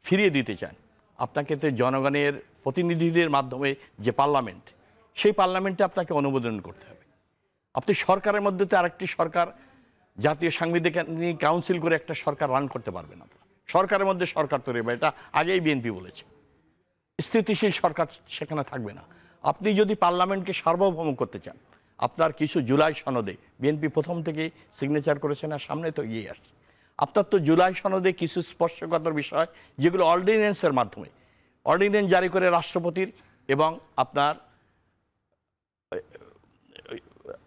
ফিরিয়ে দিতে চান, আপনাকে তো জনগণের প্রতিনিধিদের মাধ্যমে যে পার্লামেন্ট, সেই পার্লামেন্টে আপনাকে অনুমোদন করতে হবে। আপনি সরকারের মধ্যে তো আরেকটি সরকার, জাতীয় সাংবিধানিক কাউন্সিল করে একটা সরকার রান করতে পারবেন না। সরকারের মধ্যে সরকার তৈরি হবে, এটা আগেই বিএনপি বলেছে। স্থিতিশীল সরকার সেখানে থাকবে না। আপনি যদি পার্লামেন্টকে সার্বভৌম করতে চান, আপনার কিছু জুলাই সনদে বিএনপি প্রথম থেকে সিগনেচার করেছে না, সামনে তো এগিয়ে আসছে। আপনার তো জুলাই সনদে কিছু স্পর্শকাতর বিষয় যেগুলো অর্ডিন্যান্সের মাধ্যমে, অর্ডিন্যান্স জারি করে রাষ্ট্রপতির এবং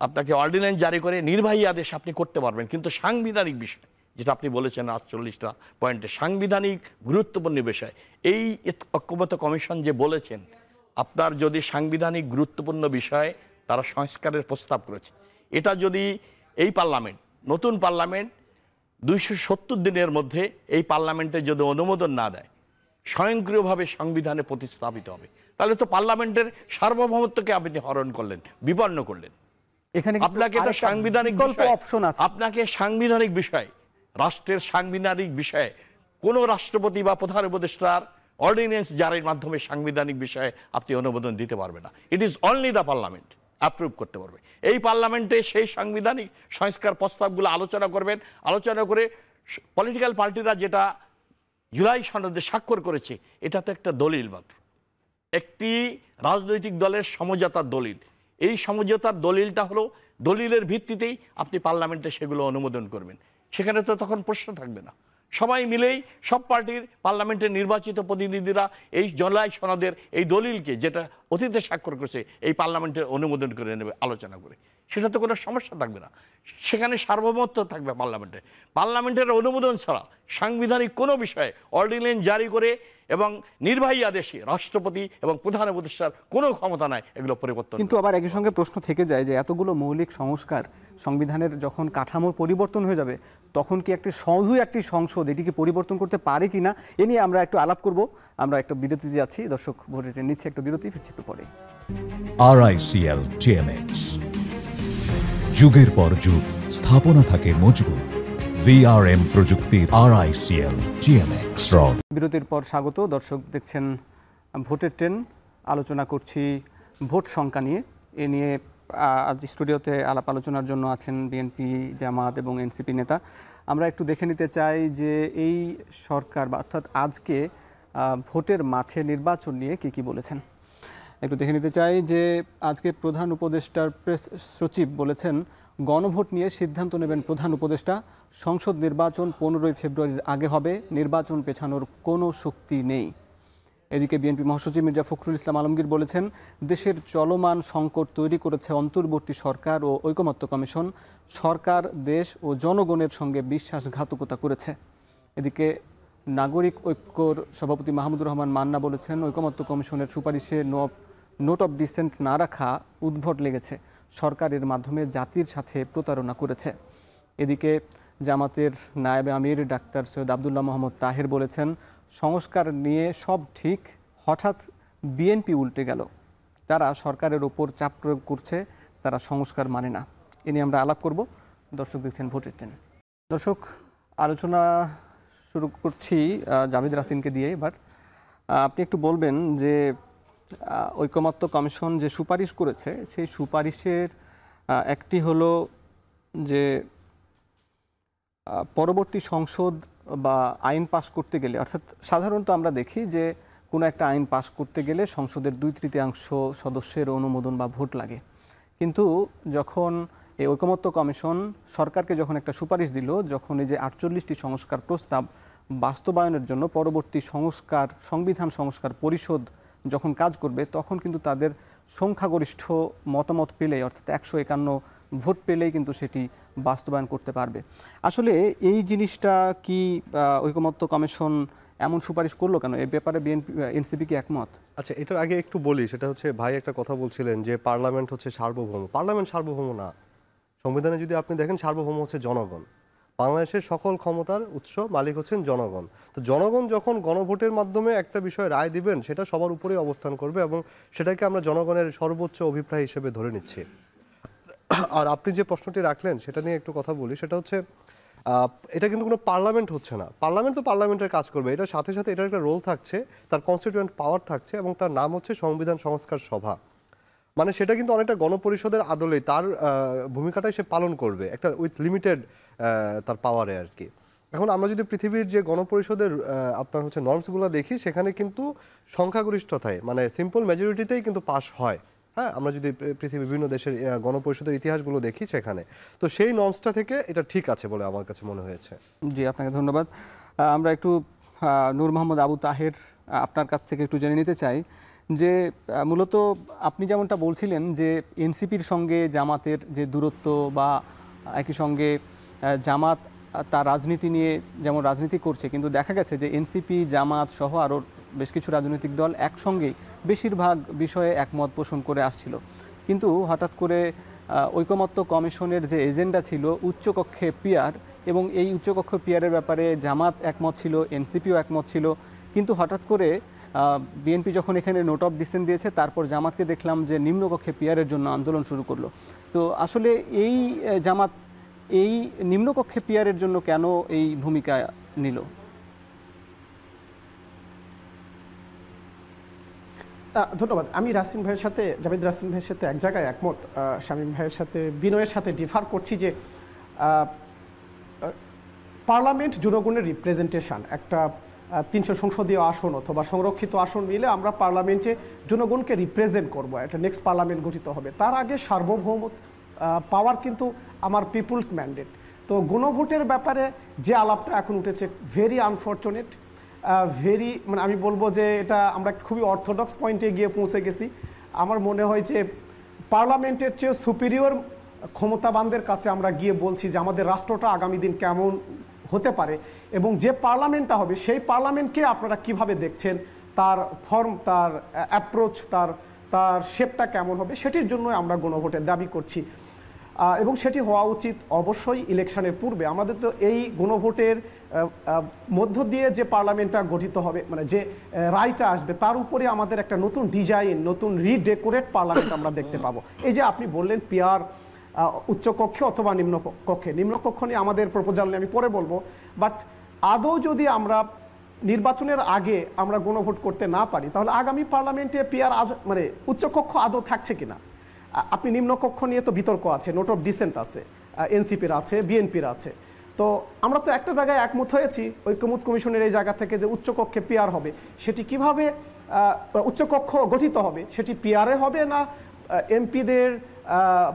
আপনাকে অর্ডিন্যান্স জারি করে নির্বাহী আদেশ আপনি করতে পারবেন, কিন্তু সাংবিধানিক বিষয় যেটা আপনি বলেছেন 48টা পয়েন্টে সাংবিধানিক গুরুত্বপূর্ণ বিষয়, এই ঐকমত্য কমিশন যে বলেছেন আপনার যদি সাংবিধানিক গুরুত্বপূর্ণ বিষয়ে তারা সংস্কারের প্রস্তাব করেছে, এটা যদি এই পার্লামেন্ট নতুন পার্লামেন্ট 270 দিনের মধ্যে এই পার্লামেন্টে যদি অনুমোদন না দেয়, স্বয়ংক্রিয়ভাবে সংবিধানে প্রতিস্থাপিত হবে। তাহলে তো পার্লামেন্টের সার্বভৌমত্বকে আপনি হরণ করলেন, বিপন্ন করলেন। এখানে আপনাকে তো সাংবিধানিক অপশন আছে, আপনাকে সাংবিধানিক বিষয়, রাষ্ট্রের সাংবিধানিক বিষয়ে কোন রাষ্ট্রপতি বা প্রধান উপদেষ্টার অর্ডিন্যান্স জারির মাধ্যমে সাংবিধানিক বিষয়ে আপনি অনুমোদন দিতে পারবেন না। It is only the parliament approve করতে পারবে। এই পার্লামেন্টে সেই সাংবিধানিক সংস্কার প্রস্তাবগুলো আলোচনা করবেন, আলোচনা করে পলিটিক্যাল পার্টিরা যেটা জুলাই সনদে স্বাক্ষর করেছে, এটা তো একটা দলিল মাত্র, একটি রাজনৈতিক দলের সমঝোতার দলিল। এই সমঝোতার দলিলটা হলো, দলিলের ভিত্তিতেই আপনি পার্লামেন্টে সেগুলো অনুমোদন করবেন। সেখানে তো তখন প্রশ্ন থাকবে না। সবাই মিলেই, সব পার্টির পার্লামেন্টের নির্বাচিত প্রতিনিধিরা এই জুলাই সনদের এই দলিলকে, যেটা অতীতে স্বাক্ষর করেছে, এই পার্লামেন্টে অনুমোদন করে নেবে আলোচনা করে। সেটা তো কোনো সমস্যা থাকবে না। সেখানে সার্বভৌমত্ব থাকবে পার্লামেন্টে। পার্লামেন্টের অনুমোদন ছাড়া সাংবিধানিক কোনো বিষয়ে অর্ডিন্যান্স জারি করে এবং নির্বাহী আদেশে রাষ্ট্রপতি এবং প্রধান উপদেষ্টার কোনো ক্ষমতা নাই এগুলো পরিবর্তন। কিন্তু আবার একই সঙ্গে প্রশ্ন থেকে যায় যে এতগুলো মৌলিক সংস্কার, সংবিধানের যখন কাঠামোর পরিবর্তন হয়ে যাবে, তখন কি শুধু একটি সংসদ এটিকে পরিবর্তন করতে পারে কিনা, এ নিয়ে আমরা একটু আলাপ করব। আমরা একটা বিরতিতে যাচ্ছি, দর্শক ভোটের নিচ্ছে একটু বিরতি, ফিরছি একটু পরে। RICL TMX, যুগের পর যুগ স্থাপনা থাকে মজবুত। VRM প্রযুক্তির RICL TMX। বিরতির পর স্বাগত। দর্শক দেখছেন ভোটের ট্রেন, আলোচনা করছি ভোট সংখ্যা নিয়ে। এ নিয়ে আজ স্টুডিওতে আলাপ আলোচনার জন্য আছেন বিএনপি, জামাত এবং এনসিপি নেতা। আমরা একটু দেখে নিতে চাই যে এই সরকার, অর্থাৎ আজকে ভোটের মাঠে নির্বাচন নিয়ে কি বলেছেন। একটু দেখে নিতে চাই যে আজকে প্রধান উপদেষ্টার প্রেস সচিব বলেছেন, গণভোট নিয়ে সিদ্ধান্ত নেবেন প্রধান উপদেষ্টা। সংসদ নির্বাচন 15ই ফেব্রুয়ারির আগে হবে, নির্বাচন পেছানোর কোনো শক্তি নেই। এদিকে বিএনপি মহাসচিব মির্জা ফখরুল ইসলাম আলমগীর বলেছেন, দেশের চলমান সংকট তৈরি করেছে অন্তর্বর্তী সরকার ও ঐকমত্য কমিশন। সরকার দেশ ও জনগণের সঙ্গে বিশ্বাসঘাতকতা করেছে। এদিকে নাগরিক ঐক্যর সভাপতি মাহমুদুর রহমান মান্না বলেছেন, ঐকমত্য কমিশনের সুপারিশে নোট অফ ডিসেন্ট না রাখা উদ্ভট লেগেছে। সরকারের মাধ্যমে জাতির সাথে প্রতারণা করেছে। এদিকে জামাতের নায়েবে আমির ডাক্তার সৈয়দ আবদুল্লাহ মোহাম্মদ তাহের বলেছেন, সংস্কার নিয়ে সব ঠিক, হঠাৎ বিএনপি উল্টে গেল। তারা সরকারের ওপর চাপ প্রয়োগ করছে, তারা সংস্কার মানে না। এ নিয়ে আমরা আলাপ করব। দর্শক দেখছেন ভোটের ট্রেন। দর্শক, আলোচনা শুরু করছি জাভেদ রাসিনকে দিয়ে। এবার আপনি একটু বলবেন যে ঐকমত্য কমিশন যে সুপারিশ করেছে, সেই সুপারিশের একটি হলো যে পরবর্তী সংসদ বা আইন পাস করতে গেলে, অর্থাৎ সাধারণত আমরা দেখি যে কোনো একটা আইন পাস করতে গেলে সংসদের 2/3 সদস্যের অনুমোদন বা ভোট লাগে। কিন্তু যখন এই ঐকমত্য কমিশন সরকারকে যখন একটা সুপারিশ দিল, যখন এই যে 48টি সংস্কার প্রস্তাব বাস্তবায়নের জন্য পরবর্তী সংবিধান সংস্কার পরিষদ যখন কাজ করবে, তখন কিন্তু তাদের সংখ্যাগরিষ্ঠ মতামত পেলেই, অর্থাৎ 151 ভোট পেলেই কিন্তু সেটি বাস্তবায়ন করতে পারবে। আসলে এই জিনিসটা কি ঐকমত্য কমিশন এমন সুপারিশ করলো কেন? এই ব্যাপারে বিএনপি, এনসিপি কি একমত? আচ্ছা, এটার আগে একটু বলি, সেটা হচ্ছে ভাই একটা কথা বলছিলেন যে পার্লামেন্ট হচ্ছে সার্বভৌম। পার্লামেন্ট সার্বভৌম না। সংবিধানে যদি আপনি দেখেন, সার্বভৌম হচ্ছে জনগণ। বাংলাদেশের সকল ক্ষমতার উৎস মালিক হচ্ছেন জনগণ। তো জনগণ যখন গণভোটের মাধ্যমে একটা বিষয়ে রায় দিবেন, সেটা সবার উপরেই অবস্থান করবে এবং সেটাকে আমরা জনগণের সর্বোচ্চ অভিপ্রায় হিসেবে ধরে নিচ্ছি। আর আপনি যে প্রশ্নটি রাখলেন সেটা নিয়ে একটু কথা বলি। সেটা হচ্ছে এটা কিন্তু কোনো পার্লামেন্ট হচ্ছে না। পার্লামেন্ট তো পার্লামেন্টের কাজ করবে, এটার সাথে সাথে এটার একটা রোল থাকছে, তার কনস্টিটিউয়েন্ট পাওয়ার থাকছে এবং তার নাম হচ্ছে সংবিধান সংস্কার সভা। মানে সেটা কিন্তু অনেকটা গণপরিষদের আদলে তার ভূমিকাটাই সে পালন করবে, একটা উইথ লিমিটেড তার পাওয়ারে আর কি। এখন আমরা যদি পৃথিবীর যে গণপরিষদের আপনার হচ্ছে নর্মসগুলো দেখি, সেখানে কিন্তু সংখ্যাগরিষ্ঠতায়, মানে সিম্পল মেজরিটিতেই কিন্তু পাস হয়। হ্যাঁ, আমরা যদি পৃথিবীর বিভিন্ন দেশের গণপরিষদের ইতিহাসগুলো দেখি সেখানে, তো সেই নর্মসটা থেকে এটা ঠিক আছে বলে আমার কাছে মনে হয়েছে। জি, আপনাকে ধন্যবাদ। আমরা একটু নূর মোহাম্মদ আবু তাহের, আপনার কাছ থেকে একটু জেনে নিতে চাই যে মূলত আপনি যেমনটা বলছিলেন যে এনসিপির সঙ্গে জামাতের যে দূরত্ব, বা একই সঙ্গে জামাত তার রাজনীতি নিয়ে যেমন রাজনীতি করছে, কিন্তু দেখা গেছে যে এনসিপি, জামাত সহ আরও বেশ কিছু রাজনৈতিক দল একসঙ্গেই বেশিরভাগ বিষয়ে একমত পোষণ করে আসছিল। কিন্তু হঠাৎ করে ঐকমত্য কমিশনের যে এজেন্ডা ছিল উচ্চকক্ষে পিয়ার, এবং এই উচ্চকক্ষ পিয়ারের ব্যাপারে জামাত একমত ছিল, এনসিপিও একমত ছিল, কিন্তু হঠাৎ করে বিএনপি যখন এখানে নোট অফ ডিসেন্ট দিয়েছে তারপর জামাতকে দেখলাম যে নিম্নকক্ষে পিয়ারের জন্য আন্দোলন শুরু করলো। তো আসলে এই জামাত এই নিম্নকক্ষে পিয়ারের জন্য কেন এই ভূমিকা নিল? ধন্যবাদ। আমি রাসিন ভাইয়ের সাথে, জাভেদ রাসিন ভাইয়ের সাথে এক জায়গায় একমত, শামীম ভাইয়ের সাথে, বিনয়ের সাথে ডিফার করছি যে পার্লামেন্ট জনগণের রিপ্রেজেন্টেশন, একটা 300 সংসদীয় আসন অথবা সংরক্ষিত আসন মিলে আমরা পার্লামেন্টে জনগণকে রিপ্রেজেন্ট করব, একটা নেক্সট পার্লামেন্ট গঠিত হবে। তার আগে সার্বভৌম পাওয়ার কিন্তু আমার পিপুলস ম্যান্ডেট। তো গণভোটের ব্যাপারে যে আলাপটা এখন উঠেছে, ভেরি আনফর্চুনেট, মানে আমি বলবো যে এটা আমরা খুবই অর্থোডক্স পয়েন্টে গিয়ে পৌঁছে গেছি। আমার মনে হয় যে পার্লামেন্টের চেয়ে সুপিরিয়র ক্ষমতাবানদের কাছে আমরা গিয়ে বলছি যে আমাদের রাষ্ট্রটা আগামী দিন কেমন হতে পারে, এবং যে পার্লামেন্টটা হবে সেই পার্লামেন্টকে আপনারা কিভাবে দেখছেন, তার ফর্ম, তার অ্যাপ্রোচ, তার শেপটা কেমন হবে, সেটির জন্য আমরা গণভোটের দাবি করছি। এবং সেটি হওয়া উচিত অবশ্যই ইলেকশনের পূর্বে। আমাদের তো এই গণভোটের মধ্য দিয়ে যে পার্লামেন্টটা গঠিত হবে, মানে যে রায়টা আসবে, তার উপরে আমাদের একটা নতুন ডিজাইন, নতুন রিডেকোরেট পার্লামেন্ট আমরা দেখতে পাবো। এই যে আপনি বললেন পিয়ার উচ্চকক্ষে অথবা নিম্নকক্ষ নিয়ে আমাদের প্রপোজাল নিয়ে আমি পরে বলবো, বাট আদৌ যদি আমরা নির্বাচনের আগে আমরা গণভোট করতে না পারি, তাহলে আগামী পার্লামেন্টে পিয়ার মানে উচ্চকক্ষ আদৌ থাকছে কিনা। আপনি নিম্নকক্ষ নিয়ে তো বিতর্ক আছে, নোট অফ ডিসেন্ট আছে, এনসিপির আছে, বিএনপির আছে। তো আমরা তো একটা জায়গায় একমত হয়েছি ঐকমত্য কমিশনের এই জায়গা থেকে যে উচ্চকক্ষে পিয়ার হবে, সেটি কিভাবে উচ্চকক্ষ গঠিত হবে, সেটি পিয়ারে হবে না এমপিদের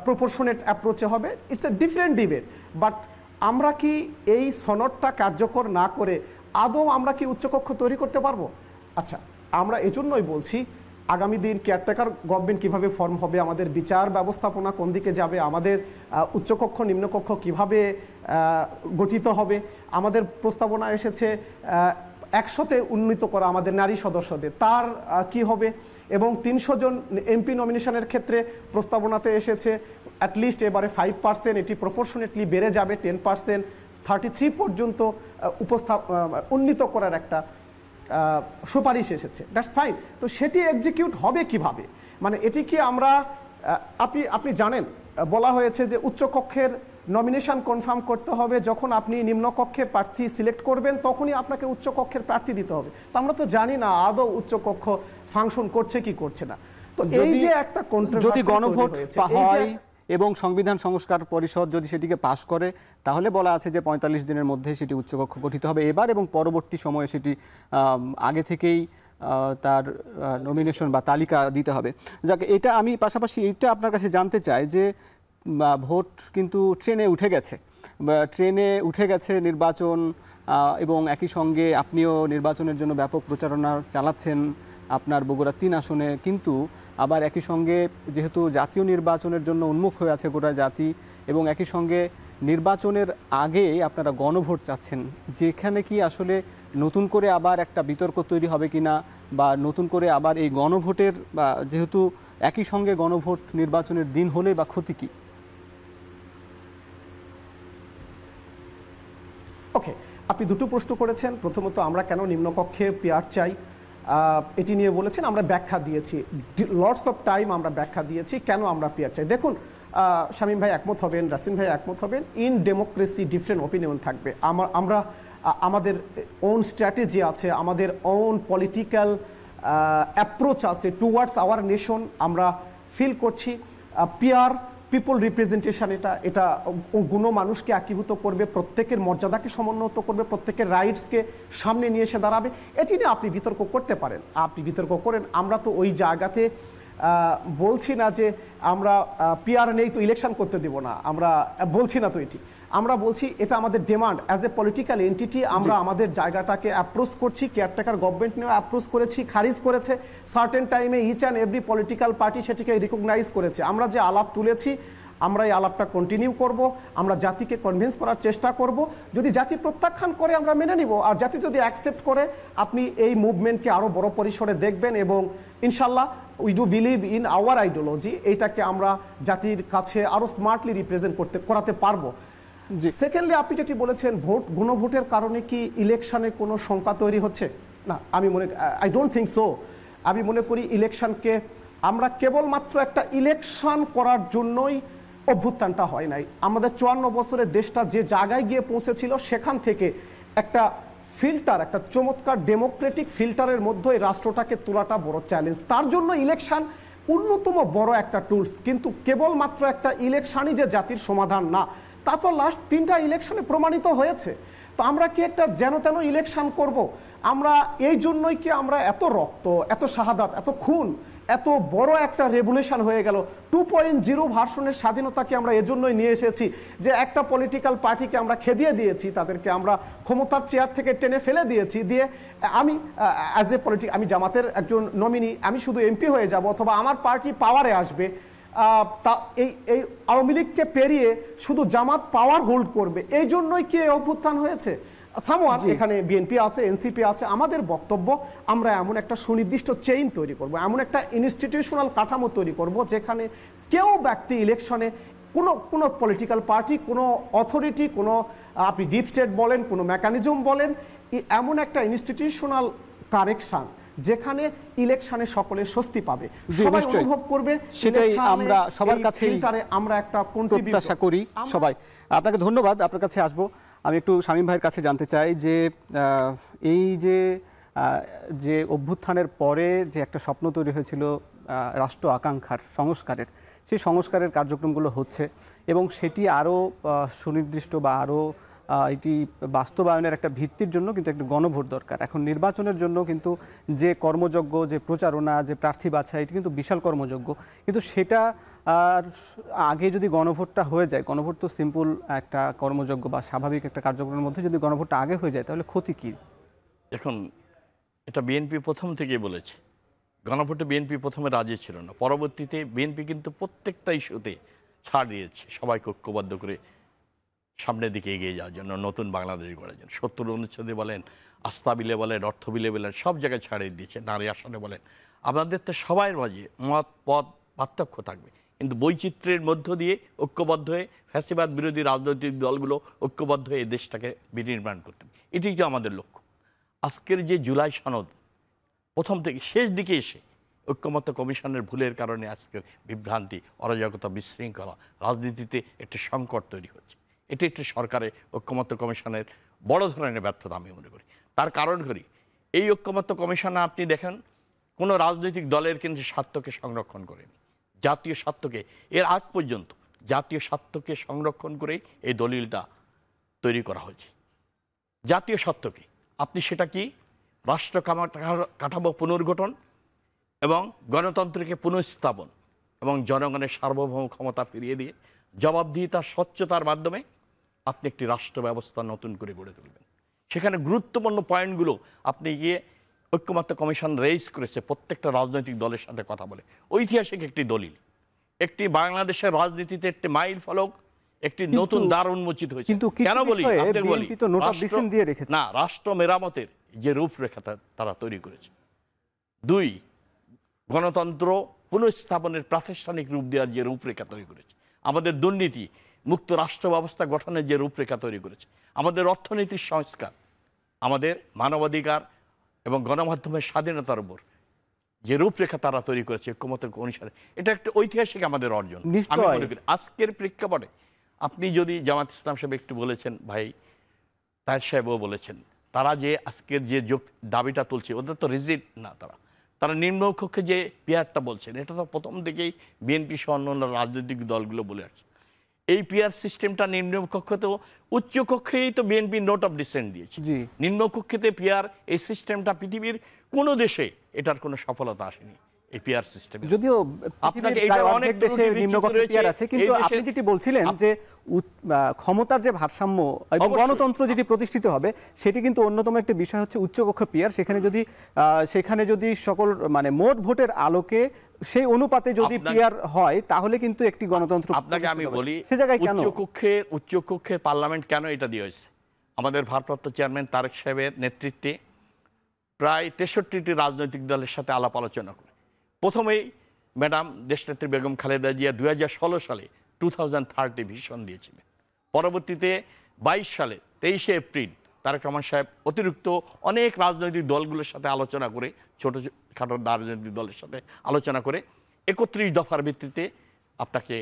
প্রপোর্শনেট অ্যাপ্রোচে হবে, it's a different debate. But আমরা কি এই সনদটা কার্যকর না করে আদৌ আমরা কি উচ্চকক্ষ তৈরি করতে পারবো? আচ্ছা, আমরা এজন্যই বলছি আগামী দিন কেয়ারটেকার গভর্নমেন্ট কিভাবে ফর্ম হবে, আমাদের বিচার ব্যবস্থাপনা কোন দিকে যাবে, আমাদের উচ্চকক্ষ নিম্নকক্ষ কিভাবে গঠিত হবে, আমাদের প্রস্তাবনা এসেছে 100তে উন্নীত করা আমাদের নারী সদস্যদের, তার কি হবে, এবং 300 জন এমপি নমিনেশনের ক্ষেত্রে প্রস্তাবনাতে এসেছে অ্যাটলিস্ট এবারে 5%, এটি প্রপোর্শনেটলি বেড়ে যাবে 10%, 33 পর্যন্ত উন্নীত করার একটা সুপারিশ এসেছে। That's fine. তো সেটি এক্সিকিউট হবে কিভাবে? মানে এটি কি আমরা, আপনি জানেন বলা হয়েছে যে উচ্চকক্ষের নমিনেশন কনফার্ম করতে হবে যখন আপনি নিম্নকক্ষের প্রার্থী সিলেক্ট করবেন, তখনই আপনাকে উচ্চকক্ষের প্রার্থী দিতে হবে। তো আমরা তো জানি না আদৌ উচ্চকক্ষ ফাংশন করছে কি করছে না। তো এই যে একটা যদি গণভোট হয় এবং সংবিধান সংস্কার পরিষদ যদি সেটিকে পাশ করে, তাহলে বলা আছে যে 45 দিনের মধ্যে সেটি উচ্চকক্ষ গঠিত হবে এবার, এবং পরবর্তী সময়ে সেটি আগে থেকেই তার নমিনেশন বা তালিকা দিতে হবে। যাক, এটা আমি পাশাপাশি এটা আপনার কাছে জানতে চাই যে ভোট কিন্তু ট্রেনে উঠে গেছে নির্বাচন, এবং একই সঙ্গে আপনিও নির্বাচনের জন্য ব্যাপক প্রচারণা চালাচ্ছেন আপনার বগুড়া 3 আসনে, কিন্তু আবার একই সঙ্গে যেহেতু জাতীয় নির্বাচনের জন্য উন্মুখ হয়ে আছে গোটা জাতি, এবং একই সঙ্গে নির্বাচনের আগে আপনারা গণভোট চাচ্ছেন, যেখানে কি আসলে নতুন করে আবার একটা বিতর্ক তৈরি হবে কিনা, বা নতুন করে আবার এই গণভোটের, বা যেহেতু একই সঙ্গে গণভোট নির্বাচনের দিন হলে বা ক্ষতি কি? ওকে, আপনি দুটো প্রশ্ন করেছেন। প্রথমত আমরা কেন নিম্নকক্ষে পিয়ার চাই এটি নিয়ে বলেছেন, আমরা ব্যাখ্যা দিয়েছি, লটস অফ টাইম আমরা ব্যাখ্যা দিয়েছি কেন আমরা পিয়ার চাই। দেখুন, শামীম ভাই একমত হবেন, রাসিন ভাই একমত হবেন, ইন ডেমোক্রেসি ডিফারেন্ট ওপিনিয়ন থাকবে। আমরা আমাদের ওন স্ট্র্যাটেজি আছে, আমাদের ওন পলিটিক্যাল অ্যাপ্রোচ আছে টুয়ার্ডস আওয়ার নেশন। আমরা ফিল করছি পিয়ার পিপল রিপ্রেজেন্টেশন, এটা গুণ মানুষকে একীভূত করবে, প্রত্যেকের মর্যাদাকে সমুন্নত করবে, প্রত্যেকের রাইটসকে সামনে নিয়ে এসে দাঁড়াবে। এটি নিয়ে আপনি বিতর্ক করতে পারেন, আপনি বিতর্ক করেন। আমরা তো ওই জায়গাতে বলছি না যে আমরা পিয়ার নেই তো ইলেকশন করতে দেব না, আমরা বলছি না তো এটি। আমরা বলছি এটা আমাদের demand as a political entity. আমরা আমাদের জায়গাটাকে অ্যাপ্রোচ করছি, কেয়ারটেকার গভর্নমেন্ট নিয়েও অ্যাপ্রোচ করেছি, খারিজ করেছে সার্টেন টাইমে each and every political party সেটিকে রিকগনাইজ করেছে। আমরা যে আলাপ তুলেছি আমরা এই আলাপটা কন্টিনিউ করব, আমরা জাতিকে কনভিন্স করার চেষ্টা করব। যদি জাতি প্রত্যাখ্যান করে আমরা মেনে নিব, আর জাতি যদি অ্যাকসেপ্ট করে আপনি এই মুভমেন্টকে আরও বড় পরিসরে দেখবেন এবং ইনশাল্লাহ we do believe in our ideology, এইটাকে আমরা জাতির কাছে আরও স্মার্টলি রিপ্রেজেন্ট করাতে পারবো। সেকেন্ডলি আপনি যেটি বলেছেন গণভোটের কারণে কি ইলেকশনে কোনো শঙ্কা তৈরি হচ্ছে, না আমি আই ডোন্ট থিঙ্ক সো। আমি মনে করি ইলেকশনকে আমরা কেবলমাত্র একটা ইলেকশন করার জন্যই অভ্যুত্থানটা হয় নাই। আমাদের 54 বছরের দেশটা যে জায়গায় গিয়ে পৌঁছেছিল সেখান থেকে একটা ফিল্টার, একটা চমৎকার ডেমোক্রেটিক ফিল্টারের মধ্যে এই রাষ্ট্রটাকে তোলাটা বড় চ্যালেঞ্জ। তার জন্য ইলেকশন অন্যতম বড় একটা টুলস, কিন্তু কেবলমাত্র একটা ইলেকশনই যে জাতির সমাধান না, তা তো লাস্ট 3টা ইলেকশনে প্রমাণিত হয়েছে। তো আমরা কি একটা যেন তেন ইলেকশন করব? আমরা এই জন্যই কি আমরা এত রক্ত, এত শাহাদাত, এত খুন, এত বড় একটা রেভলিউশন হয়ে গেল? 2.0 ভার্সনের স্বাধীনতাকে আমরা এজন্যই নিয়ে এসেছি যে একটা পলিটিক্যাল পার্টিকে আমরা খেদিয়ে দিয়েছি, তাদেরকে আমরা ক্ষমতার চেয়ার থেকে টেনে ফেলে দিয়েছি, দিয়ে আমি অ্যাজ এ আমি জামাতের একজন নমিনি, আমি শুধু এমপি হয়ে যাব অথবা আমার পার্টি পাওয়ারে আসবে, এই আওয়ামী লীগকে পেরিয়ে শুধু জামাত পাওয়ার হোল্ড করবে, এই জন্যই কি এই অভ্যুত্থান হয়েছে? সামওয়াট এখানে বিএনপি আছে, এনসিপি আছে। আমাদের বক্তব্য আমরা এমন একটা সুনির্দিষ্ট চেইন তৈরি করব, এমন একটা ইনস্টিটিউশনাল কাঠামো তৈরি করব যেখানে কেউ ব্যক্তি ইলেকশনে কোনো পলিটিক্যাল পার্টি, কোনো অথরিটি, কোনো আপনি ডিপ স্টেট বলেন, কোনো মেকানিজম বলেন, এমন একটা ইনস্টিটিউশনাল কারেকশন যেখানে ইলেকশনে সকলে স্বস্তি পাবে, সবাই অনুভব করবে। সেটাই আমরা সবার কাছে আমরা একটা প্রত্যাশা করি সবাই। আপনাকে ধন্যবাদ। আপনার কাছে আসবো। আমি একটু শামীম ভাইয়ের কাছে জানতে চাই যে এই যে অভ্যুত্থানের পরে যে একটা স্বপ্ন তৈরি হয়েছিল রাষ্ট্র আকাঙ্ক্ষার সংস্কারের, সেই সংস্কারের কার্যক্রমগুলো হচ্ছে এবং সেটি আরও সুনির্দিষ্ট বা আরও এটি বাস্তবায়নের একটা ভিত্তির জন্য কিন্তু একটা গণভোট দরকার। এখন নির্বাচনের জন্য কিন্তু যে কর্মযজ্ঞ, যে প্রচারণা, যে প্রার্থী বাছাই, এটি কিন্তু বিশাল কর্মযজ্ঞ, কিন্তু সেটা আগে যদি গণভোটটা হয়ে যায়, গণভোট তো সিম্পল একটা কর্মযজ্ঞ বা স্বাভাবিক একটা কার্যক্রমের মধ্যে যদি গণভোটটা আগে হয়ে যায় তাহলে ক্ষতি কী? এখন এটা বিএনপি প্রথম থেকেই বলেছে, গণভোটে বিএনপি প্রথমে রাজি ছিল না, পরবর্তীতে বিএনপি কিন্তু প্রত্যেকটা ইস্যুতে ছাড় দিয়েছে সবাইকে ঐক্যবদ্ধ করে সামনের দিকে এগিয়ে যাওয়ার জন্য, নতুন বাংলাদেশ গড়ার জন্য। 70 অনুচ্ছেদে বলেন, আস্থা বিলে বলেন, অর্থ বিলে বলেন, সব জায়গায় ছাড়িয়ে দিয়েছে, নারী আসনে বলেন। আপনাদের তো সবাই মাঝে মত পথ পার্থক্য থাকবে, কিন্তু বৈচিত্র্যের মধ্য দিয়ে ঐক্যবদ্ধ হয়ে ফ্যাসিবাদ বিরোধী রাজনৈতিক দলগুলো ঐক্যবদ্ধ হয়ে এই দেশটাকে বিনির্মাণ করতে হবে, এটাই তো আমাদের লক্ষ্য। আজকের যে জুলাই সনদ প্রথম থেকে শেষ দিকে এসে ঐক্যমত্য কমিশনের ভুলের কারণে আজকের বিভ্রান্তি, অরাজকতা, বিশৃঙ্খলা, রাজনীতিতে একটা সংকট তৈরি হচ্ছে। এটি একটি সরকারের ঐক্যমত্য কমিশনের বড় ধরনের ব্যর্থতা আমি মনে করি। তার কারণ করি, এই ঐক্যমত্য কমিশনে আপনি দেখেন কোনো রাজনৈতিক দলের কিন্তু স্বার্থকে সংরক্ষণ করেনি, জাতীয় স্বার্থকে, এর আগ পর্যন্ত জাতীয় স্বার্থকে সংরক্ষণ করেই এই দলিলটা তৈরি করা হয়েছে। জাতীয় স্বার্থকে আপনি সেটা কি রাষ্ট্র কাঠামো পুনর্গঠন এবং গণতন্ত্রকে পুনঃস্থাপন এবং জনগণের সার্বভৌম ক্ষমতা ফিরিয়ে দিয়ে জবাবদিহিতার স্বচ্ছতার মাধ্যমে আপনি একটি রাষ্ট্র ব্যবস্থা নতুন করে গড়ে তুলবেন। সেখানে গুরুত্বপূর্ণ পয়েন্টগুলো আপনি গিয়ে ঐক্যমত্য কমিশন রেইজ করেছে, প্রত্যেকটা রাজনৈতিক দলের সাথে কথা বলে। ঐতিহাসিক একটি দলিল, একটি বাংলাদেশের রাজনীতিতে একটি মাইল ফলক, একটি নতুন দ্বার উন্মোচিত হয়েছে। কেন বলি? না, রাষ্ট্র মেরামতের যে রূপরেখা তারা তৈরি করেছে। 2, গণতন্ত্র পুনঃস্থাপনের প্রাতিষ্ঠানিক রূপ দেওয়ার যে রূপরেখা তৈরি করেছে। আমাদের দুর্নীতি মুক্ত রাষ্ট্র ব্যবস্থা গঠনের যে রূপরেখা তৈরি করেছে। আমাদের অর্থনীতির সংস্কার, আমাদের মানবাধিকার এবং গণমাধ্যমের স্বাধীনতার উপর যে রূপরেখা তারা তৈরি করেছে ঐক্যমত্য অনুসারে, এটা একটা ঐতিহাসিক আমাদের অর্জন। আমি মনে করি আজকের প্রেক্ষাপটে আপনি যদি জামাত ইসলাম সাহেব একটু বলেছেন, ভাই তাহের সাহেবও বলেছেন, তারা যে আজকের যে দাবিটা তুলছে ওদের তো রিজিট না, তারা নিম্নকক্ষে যে পিয়ারটা বলছেন, এটা তো প্রথম থেকেই বিএনপি সহ অন্যান্য রাজনৈতিক দলগুলো বলে আসছে। এই পিয়ার সিস্টেমটা নিম্নকক্ষেতেও, উচ্চকক্ষেই তো বিএনপি নোট অফ ডিসেন্ট দিয়েছে। নিম্নকক্ষেতে পিয়ার এই সিস্টেমটা পৃথিবীর কোনো দেশে এটার কোনো সফলতা আসেনি। এই পিআর সিস্টেম। যদিও আপনাকে পৃথিবীর এটা প্রায় অনেক অর্ধেক দেশে ত্রুটি নিম্নকক্ষ বিচ্যুতি পিয়ার রয়েছে। আছে, কিন্তু এই দেশে- আপনি যেটি বলছিলেন যে ক্ষমতার যে ভারসাম্য এবং অবশ্যই। গণতন্ত্র যেটি প্রতিষ্ঠিত হবে, সেটি কিন্তু অন্যতম একটি বিষয় হচ্ছে উচ্চকক্ষ পিয়ার। সেখানে যদি সকল মানে মোট ভোটের আলোকে সেই অনুপাতে যদি পিয়ার হয়, তাহলে কিন্তু একটি গণতন্ত্র আপনাকে আমি প্রতিষ্ঠিত হবে। বলি, সে জায়গায় কেন উচ্চকক্ষের পার্লামেন্ট কেন এটা দিয়ে হয়েছে? আমাদের ভারপ্রাপ্ত চেয়ারম্যান তারেক সাহেবের নেতৃত্বে প্রায় 63টি রাজনৈতিক দলের সাথে আলাপ আলোচনা করে প্রথমেই ম্যাডাম দেশনেত্রী বেগম খালেদা জিয়া 2016 সালে 2030 ভিশন দিয়েছিলেন। পরবর্তীতে 22 সালে 23শে এপ্রিল তারেক রহমান সাহেব অতিরিক্ত অনেক রাজনৈতিক দলগুলোর সাথে আলোচনা করে, ছোটোখাটো রাজনৈতিক দলের সাথে আলোচনা করে 31 দফার ভিত্তিতে আপনাকে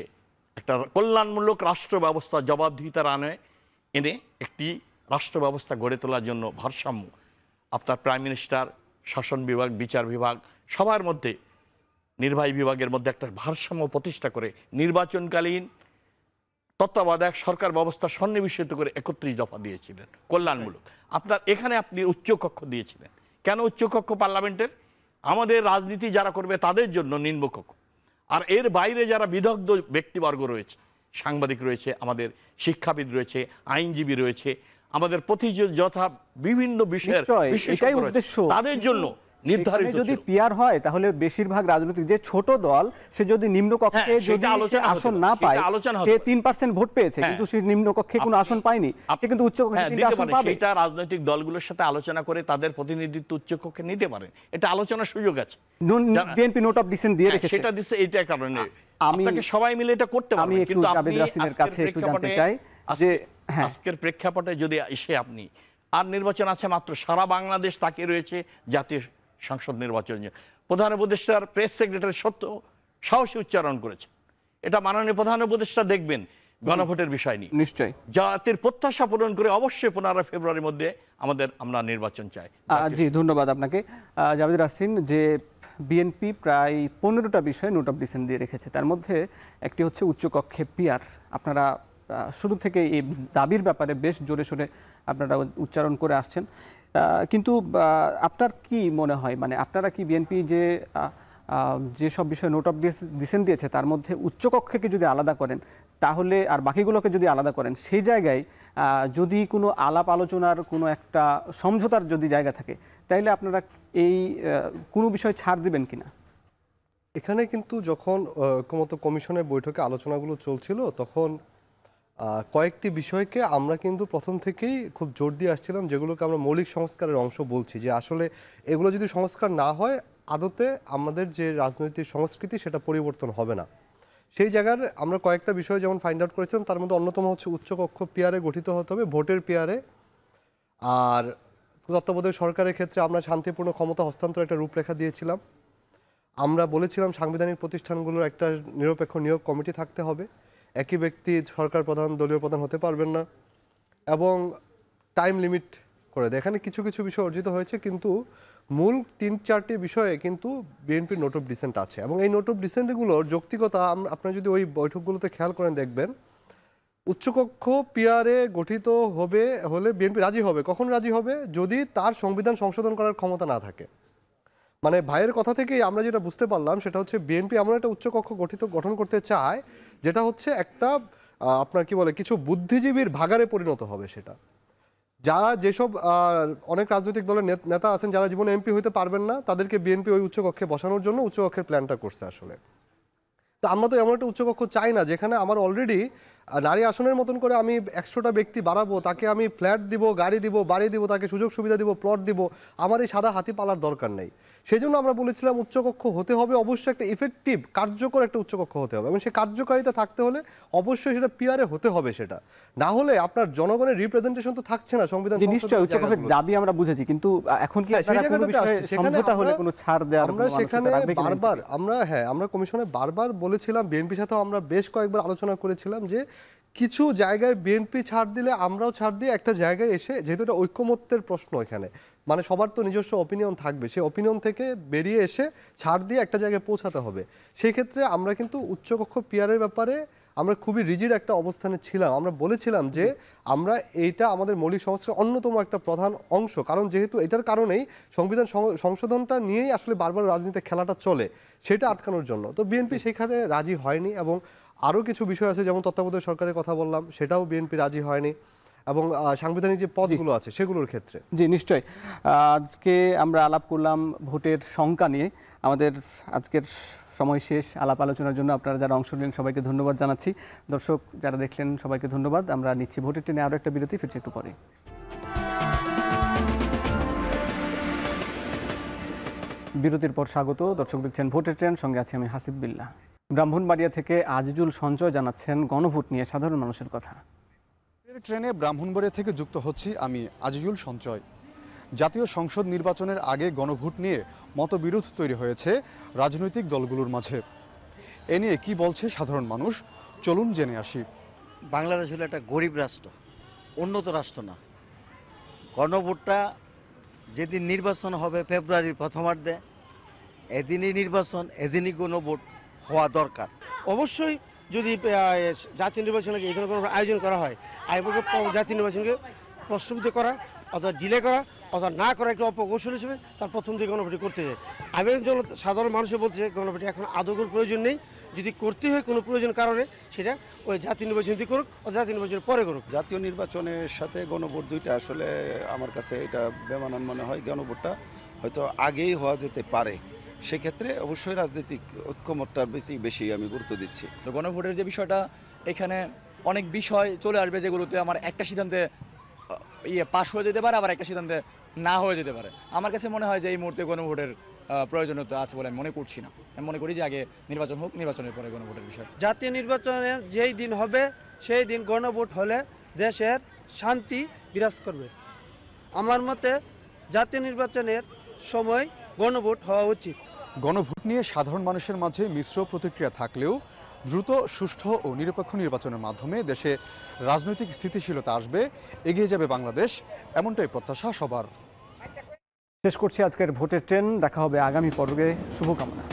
একটা কল্যাণমূলক রাষ্ট্র ব্যবস্থা জবাবদিহিতার এনে একটি রাষ্ট্র ব্যবস্থা গড়ে তোলার জন্য ভারসাম্য, আপনার প্রাইম মিনিস্টার, শাসন বিভাগ, বিচার বিভাগ সবার মধ্যে, নির্বাহী বিভাগের মধ্যে একটা ভারসাম্য প্রতিষ্ঠা করে নির্বাচনকালীন তত্ত্বাবধায়ক সরকার ব্যবস্থা সন্নিবেশিত করে 31 দফা দিয়েছিলেন কল্যাণমূলক। আপনার এখানে আপনি উচ্চকক্ষ দিয়েছিলেন। কেন উচ্চকক্ষ পার্লামেন্টের? আমাদের রাজনীতি যারা করবে তাদের জন্য নিম্নকক্ষ, আর এর বাইরে যারা বিদগ্ধ ব্যক্তিবর্গ রয়েছে, সাংবাদিক রয়েছে, আমাদের শিক্ষাবিদ রয়েছে, আইনজীবী রয়েছে, আমাদের যথা বিভিন্ন বিষয়ের এটাই উদ্দেশ্য, তাদের জন্য নির্ধারিত যদি ছিল। পিয়ার হয় তাহলে বেশিরভাগ রাজনৈতিক যে ছোট দল, সে যদি নিম্নকক্ষে যদি সে আসন না পায়, সে 3% ভোট পেয়েছে কিন্তু সে নিম্নকক্ষে কোনো আসন পায়নি, সে কিন্তু উচ্চকক্ষে 3টা আসন পাবে। সেটা রাজনৈতিক দলগুলোর সাথে আলোচনা করে তাদের প্রতিনিধিত্ব উচ্চকক্ষে নিতে পারেন, এটা আলোচনার সুযোগ আছে। বিএনপি নোট অফ ডিসেন্ট দিয়ে রেখেছে, সেটা দিচ্ছে এইটার কারণে আপনাকে সবাই মিলে এটা করতে পারবেন। আমি একটু জাবেদ রাসিনের কাছে একটু জানতে চাই যে আজকের প্রেক্ষাপটে যদি এসে আপনি, আর নির্বাচন আছে মাত্র, সারা বাংলাদেশ তাকিয়ে রয়েছে জাতীয় সংসদ নির্বাচন। প্রধান উপদেষ্টার প্রেস সেক্রেটারি সাহসী উচ্চারণ করেছে, এটা মাননীয় প্রধান উপদেষ্টা দেখবেন গণভোটের বিষয় নিয়ে। নিশ্চয়ই জাতির প্রত্যাশা পূরণ করে অবশ্যই 15 ফেব্রুয়ারির মধ্যে আমরা নির্বাচন চাই। জি, ধন্যবাদ আপনাকে জাবেদ রাসিন। যে বিএনপি প্রায় 15টা বিষয়ে নোট অফ ডিসেন্ট দিয়ে রেখেছে, তার মধ্যে একটি হচ্ছে উচ্চকক্ষে পিয়ার। আপনারা শুরু থেকে এই দাবির ব্যাপারে বেশ জোরে সোরে আপনারা উচ্চারণ করে আসছেন, কিন্তু আপনার কি মনে হয়, মানে আপনারা কি বিএনপি যেসব বিষয়ে নোট অফ ডিসেন্ট দিয়েছে তার মধ্যে উচ্চকক্ষকে যদি আলাদা করেন তাহলে, আর বাকিগুলোকে যদি আলাদা করেন, সেই জায়গায় যদি কোনো আলাপ আলোচনার কোনো একটা সমঝোতার যদি জায়গা থাকে, তাইলে আপনারা এই কোনো বিষয় ছাড় দিবেন কিনা? এখানে কিন্তু যখন ঐক্যমত্য কমিশনের বৈঠকে আলোচনাগুলো চলছিল, তখন কয়েকটি বিষয়কে আমরা কিন্তু প্রথম থেকেই খুব জোর দিয়ে আসছিলাম, যেগুলোকে আমরা মৌলিক সংস্কারের অংশ বলছি, যে আসলে এগুলো যদি সংস্কার না হয় আদতে আমাদের যে রাজনৈতিক সংস্কৃতি সেটা পরিবর্তন হবে না। সেই জায়গার আমরা কয়েকটা বিষয় যেমন ফাইন্ড আউট করেছিলাম, তার মধ্যে অন্যতম হচ্ছে উচ্চকক্ষ পিয়ারে গঠিত হতে হবে, ভোটের পিয়ারে। আর তত্ত্বাবধায়ক সরকারের ক্ষেত্রে আমরা শান্তিপূর্ণ ক্ষমতা হস্তান্তর একটা রূপরেখা দিয়েছিলাম। আমরা বলেছিলাম সাংবিধানিক প্রতিষ্ঠানগুলোর একটা নিরপেক্ষ নিয়োগ কমিটি থাকতে হবে, একই ব্যক্তি সরকার প্রধান, দলীয় প্রধান হতে পারবেন না, এবং টাইম লিমিট করে দেয়। এখানে কিছু কিছু বিষয় অর্জিত হয়েছে, কিন্তু মূল 3-4টি বিষয়ে কিন্তু বিএনপির নোট অফ ডিসেন্ট আছে, এবং এই নোট অফ ডিসেন্টগুলোর যৌক্তিকতা আপনারা যদি ওই বৈঠকগুলোতে খেয়াল করেন দেখবেন, উচ্চকক্ষ পিয়ারে গঠিত হলে বিএনপি রাজি হবে। কখন রাজি হবে? যদি তার সংবিধান সংশোধন করার ক্ষমতা না থাকে। মানে ভাইয়ের কথা থেকেই আমরা যেটা বুঝতে পারলাম সেটা হচ্ছে বিএনপি এমন একটা উচ্চকক্ষ গঠন করতে চায় যেটা হচ্ছে একটা আপনার কি বলে কিছু বুদ্ধিজীবীর ভাগারে পরিণত হবে। সেটা যারা যেসব অনেক রাজনৈতিক দলের নেতা আছেন যারা জীবনে এমপি হইতে পারবেন না, তাদেরকে বিএনপি ওই উচ্চকক্ষে বসানোর জন্য উচ্চকক্ষের প্ল্যানটা করছে আসলে। তো আমরা তো এমন একটা উচ্চকক্ষ চাই না যেখানে আমার অলরেডি নারী আসনের মতন করে আমি 100টা ব্যক্তি বাড়াবো, তাকে আমি ফ্ল্যাট দিব, গাড়ি দিব, বাড়ি দিব, তাকে সুযোগ সুবিধা দিব, প্লট দিব। আমার এই সাদা হাতি পালার দরকার নেই। সেই জন্য আমরা বলেছিলাম উচ্চকক্ষ হতে হবে অবশ্যই একটা ইফেক্টিভ, কার্যকর একটা উচ্চকক্ষ হতে হবে, এবং সেই কার্যকারিতা থাকতে হলে অবশ্যই সেটা পিয়ারে হতে হবে। সেটা না হলে আপনার জনগণের রিপ্রেজেন্টেশন তো থাকছে না সংবিধান। নিশ্চয়ই উচ্চকক্ষের দাবি আমরা বুঝেছি, কিন্তু এখন কি আপনারা কোনো বিষয়ে সমঝোতা হলে কোনো ছাড় দেওয়ার আমরা সেখানে বারবার আমরা কমিশনে বারবার বলেছিলাম, বিএনপির সাথেও আমরা বেশ কয়েকবার আলোচনা করেছিলাম যে কিছু জায়গায় বিএনপি ছাড় দিলে আমরাও ছাড় দিয়ে একটা জায়গায় এসে, যেহেতু এটা ঐক্যমত্যের প্রশ্ন, এখানে মানে সবার তো নিজস্ব অপিনিয়ন থাকবে, সেই অপিনিয়ন থেকে বেরিয়ে এসে ছাড় দিয়ে একটা জায়গায় পৌঁছাতে হবে। সেই ক্ষেত্রে আমরা কিন্তু উচ্চকক্ষ পিয়ারের ব্যাপারে আমরা খুবই রিজিড একটা অবস্থানে ছিলাম। আমরা বলেছিলাম যে আমরা এইটা আমাদের মৌলিক সংস্কারের অন্যতম একটা প্রধান অংশ, কারণ যেহেতু এটার কারণেই সংবিধান সংশোধনটা নিয়েই আসলে বারবার রাজনীতিতে খেলাটা চলে, সেটা আটকানোর জন্য। তো বিএনপি সেখানে রাজি হয়নি, এবং আরও কিছু বিষয় আছে, যেমন তত্ত্বাবধায়ক সরকারের কথা বললাম, সেটাও বিএনপি রাজি হয়নি, এবং সাংবিধানিক যে পদগুলো আছে সেগুলোর ক্ষেত্রে। জি নিশ্চয়। আজকে আমরা আলাপ করলাম ভোটের সংখ্যা নিয়ে। আমাদের আজকের সময় শেষ। আলাপ আলোচনার জন্য আপনারা যারা অংশ নিলেন সবাইকে ধন্যবাদ জানাচ্ছি। দর্শক যারা দেখলেন সবাইকে ধন্যবাদ। আমরা নিচ্ছি ভোটের ট্রেনে আরও একটা বিরতি, ফিরছি একটু পরে। বিরতির পর স্বাগত। দর্শক দেখছেন ভোটের ট্রেন, সঙ্গে আছি আমি হাসিব বিল্লাহ। ব্রাহ্মণবাড়িয়া থেকে আজিজুল সঞ্চয় জানাচ্ছেন গণভোট নিয়ে সাধারণ মানুষের কথা। ট্রেনে ব্রাহ্মণবাড়িয়া থেকে যুক্ত হচ্ছি আমি আজিজুল সঞ্চয়। জাতীয় সংসদ নির্বাচনের আগে গণভোট নিয়ে মতবিরোধ তৈরি হয়েছে রাজনৈতিক দলগুলোর মাঝে। এ নিয়ে কি বলছে সাধারণ মানুষ, চলুন জেনে আসি। বাংলাদেশ হলো একটা গরিব রাষ্ট্র, উন্নত রাষ্ট্র না। গণভোটটা যেদিন নির্বাচন হবে ফেব্রুয়ারির প্রথমার্ধে, এদিনই নির্বাচন, এদিনই গণভোট হওয়া দরকার। অবশ্যই যদি জাতীয় নির্বাচনে এই ধরনের কোনো আয়োজন করা হয়, জাতীয় নির্বাচনকে প্রশ্নবিদ্ধ করা অথবা ডিলে করা অথবা না করা একটা অপকৌশল হিসেবে তার প্রথম দিকে গণভোটই করতে চাই। আমি একজন সাধারণ মানুষের বলতে চাই গণভোটে এখন আদৌর প্রয়োজন নেই। যদি করতে হয় কোনো প্রয়োজন কারণে সেটা ওই জাতীয় নির্বাচন দিয়ে করুক অথবা জাতীয় নির্বাচনের পরে করুক। জাতীয় নির্বাচনের সাথে গণভোট দুইটা আসলে আমার কাছে এটা বেমানান মনে হয়। গণভোটটা হয়তো আগেই হওয়া যেতে পারে, সেক্ষেত্রে অবশ্যই রাজনৈতিক ঐক্যমত্যটার বেশি আমি গুরুত্ব দিচ্ছি। তো গণভোটের যে বিষয়টা, এখানে অনেক বিষয় চলে আসবে যেগুলোতে আমার একটা সিদ্ধান্তে পাশ হয়ে যেতে পারে, আবার একটা সিদ্ধান্তে না হয়ে যেতে পারে। আমার কাছে মনে হয় যে এই মুহূর্তে গণভোটের প্রয়োজনীয়তা আছে বলে আমি মনে করছি না। আমি মনে করি যে আগে নির্বাচন হোক, নির্বাচনের পরে গণভোটের বিষয়। জাতীয় নির্বাচনের যেই দিন হবে সেই দিন গণভোট হলে দেশের শান্তি বিরাজ করবে। আমার মতে জাতীয় নির্বাচনের সময় গণভোট হওয়া উচিত। গণভোট নিয়ে সাধারণ মানুষের মাঝে মিশ্র প্রতিক্রিয়া থাকলেও দ্রুত, সুষ্ঠু ও নিরপেক্ষ নির্বাচনের মাধ্যমে দেশে রাজনৈতিক স্থিতিশীলতা আসবে, এগিয়ে যাবে বাংলাদেশ, এমনটাই প্রত্যাশা সবার। শেষ করছি আজকের ভোটের ট্রেন। দেখা হবে আগামী পর্বে। শুভকামনা।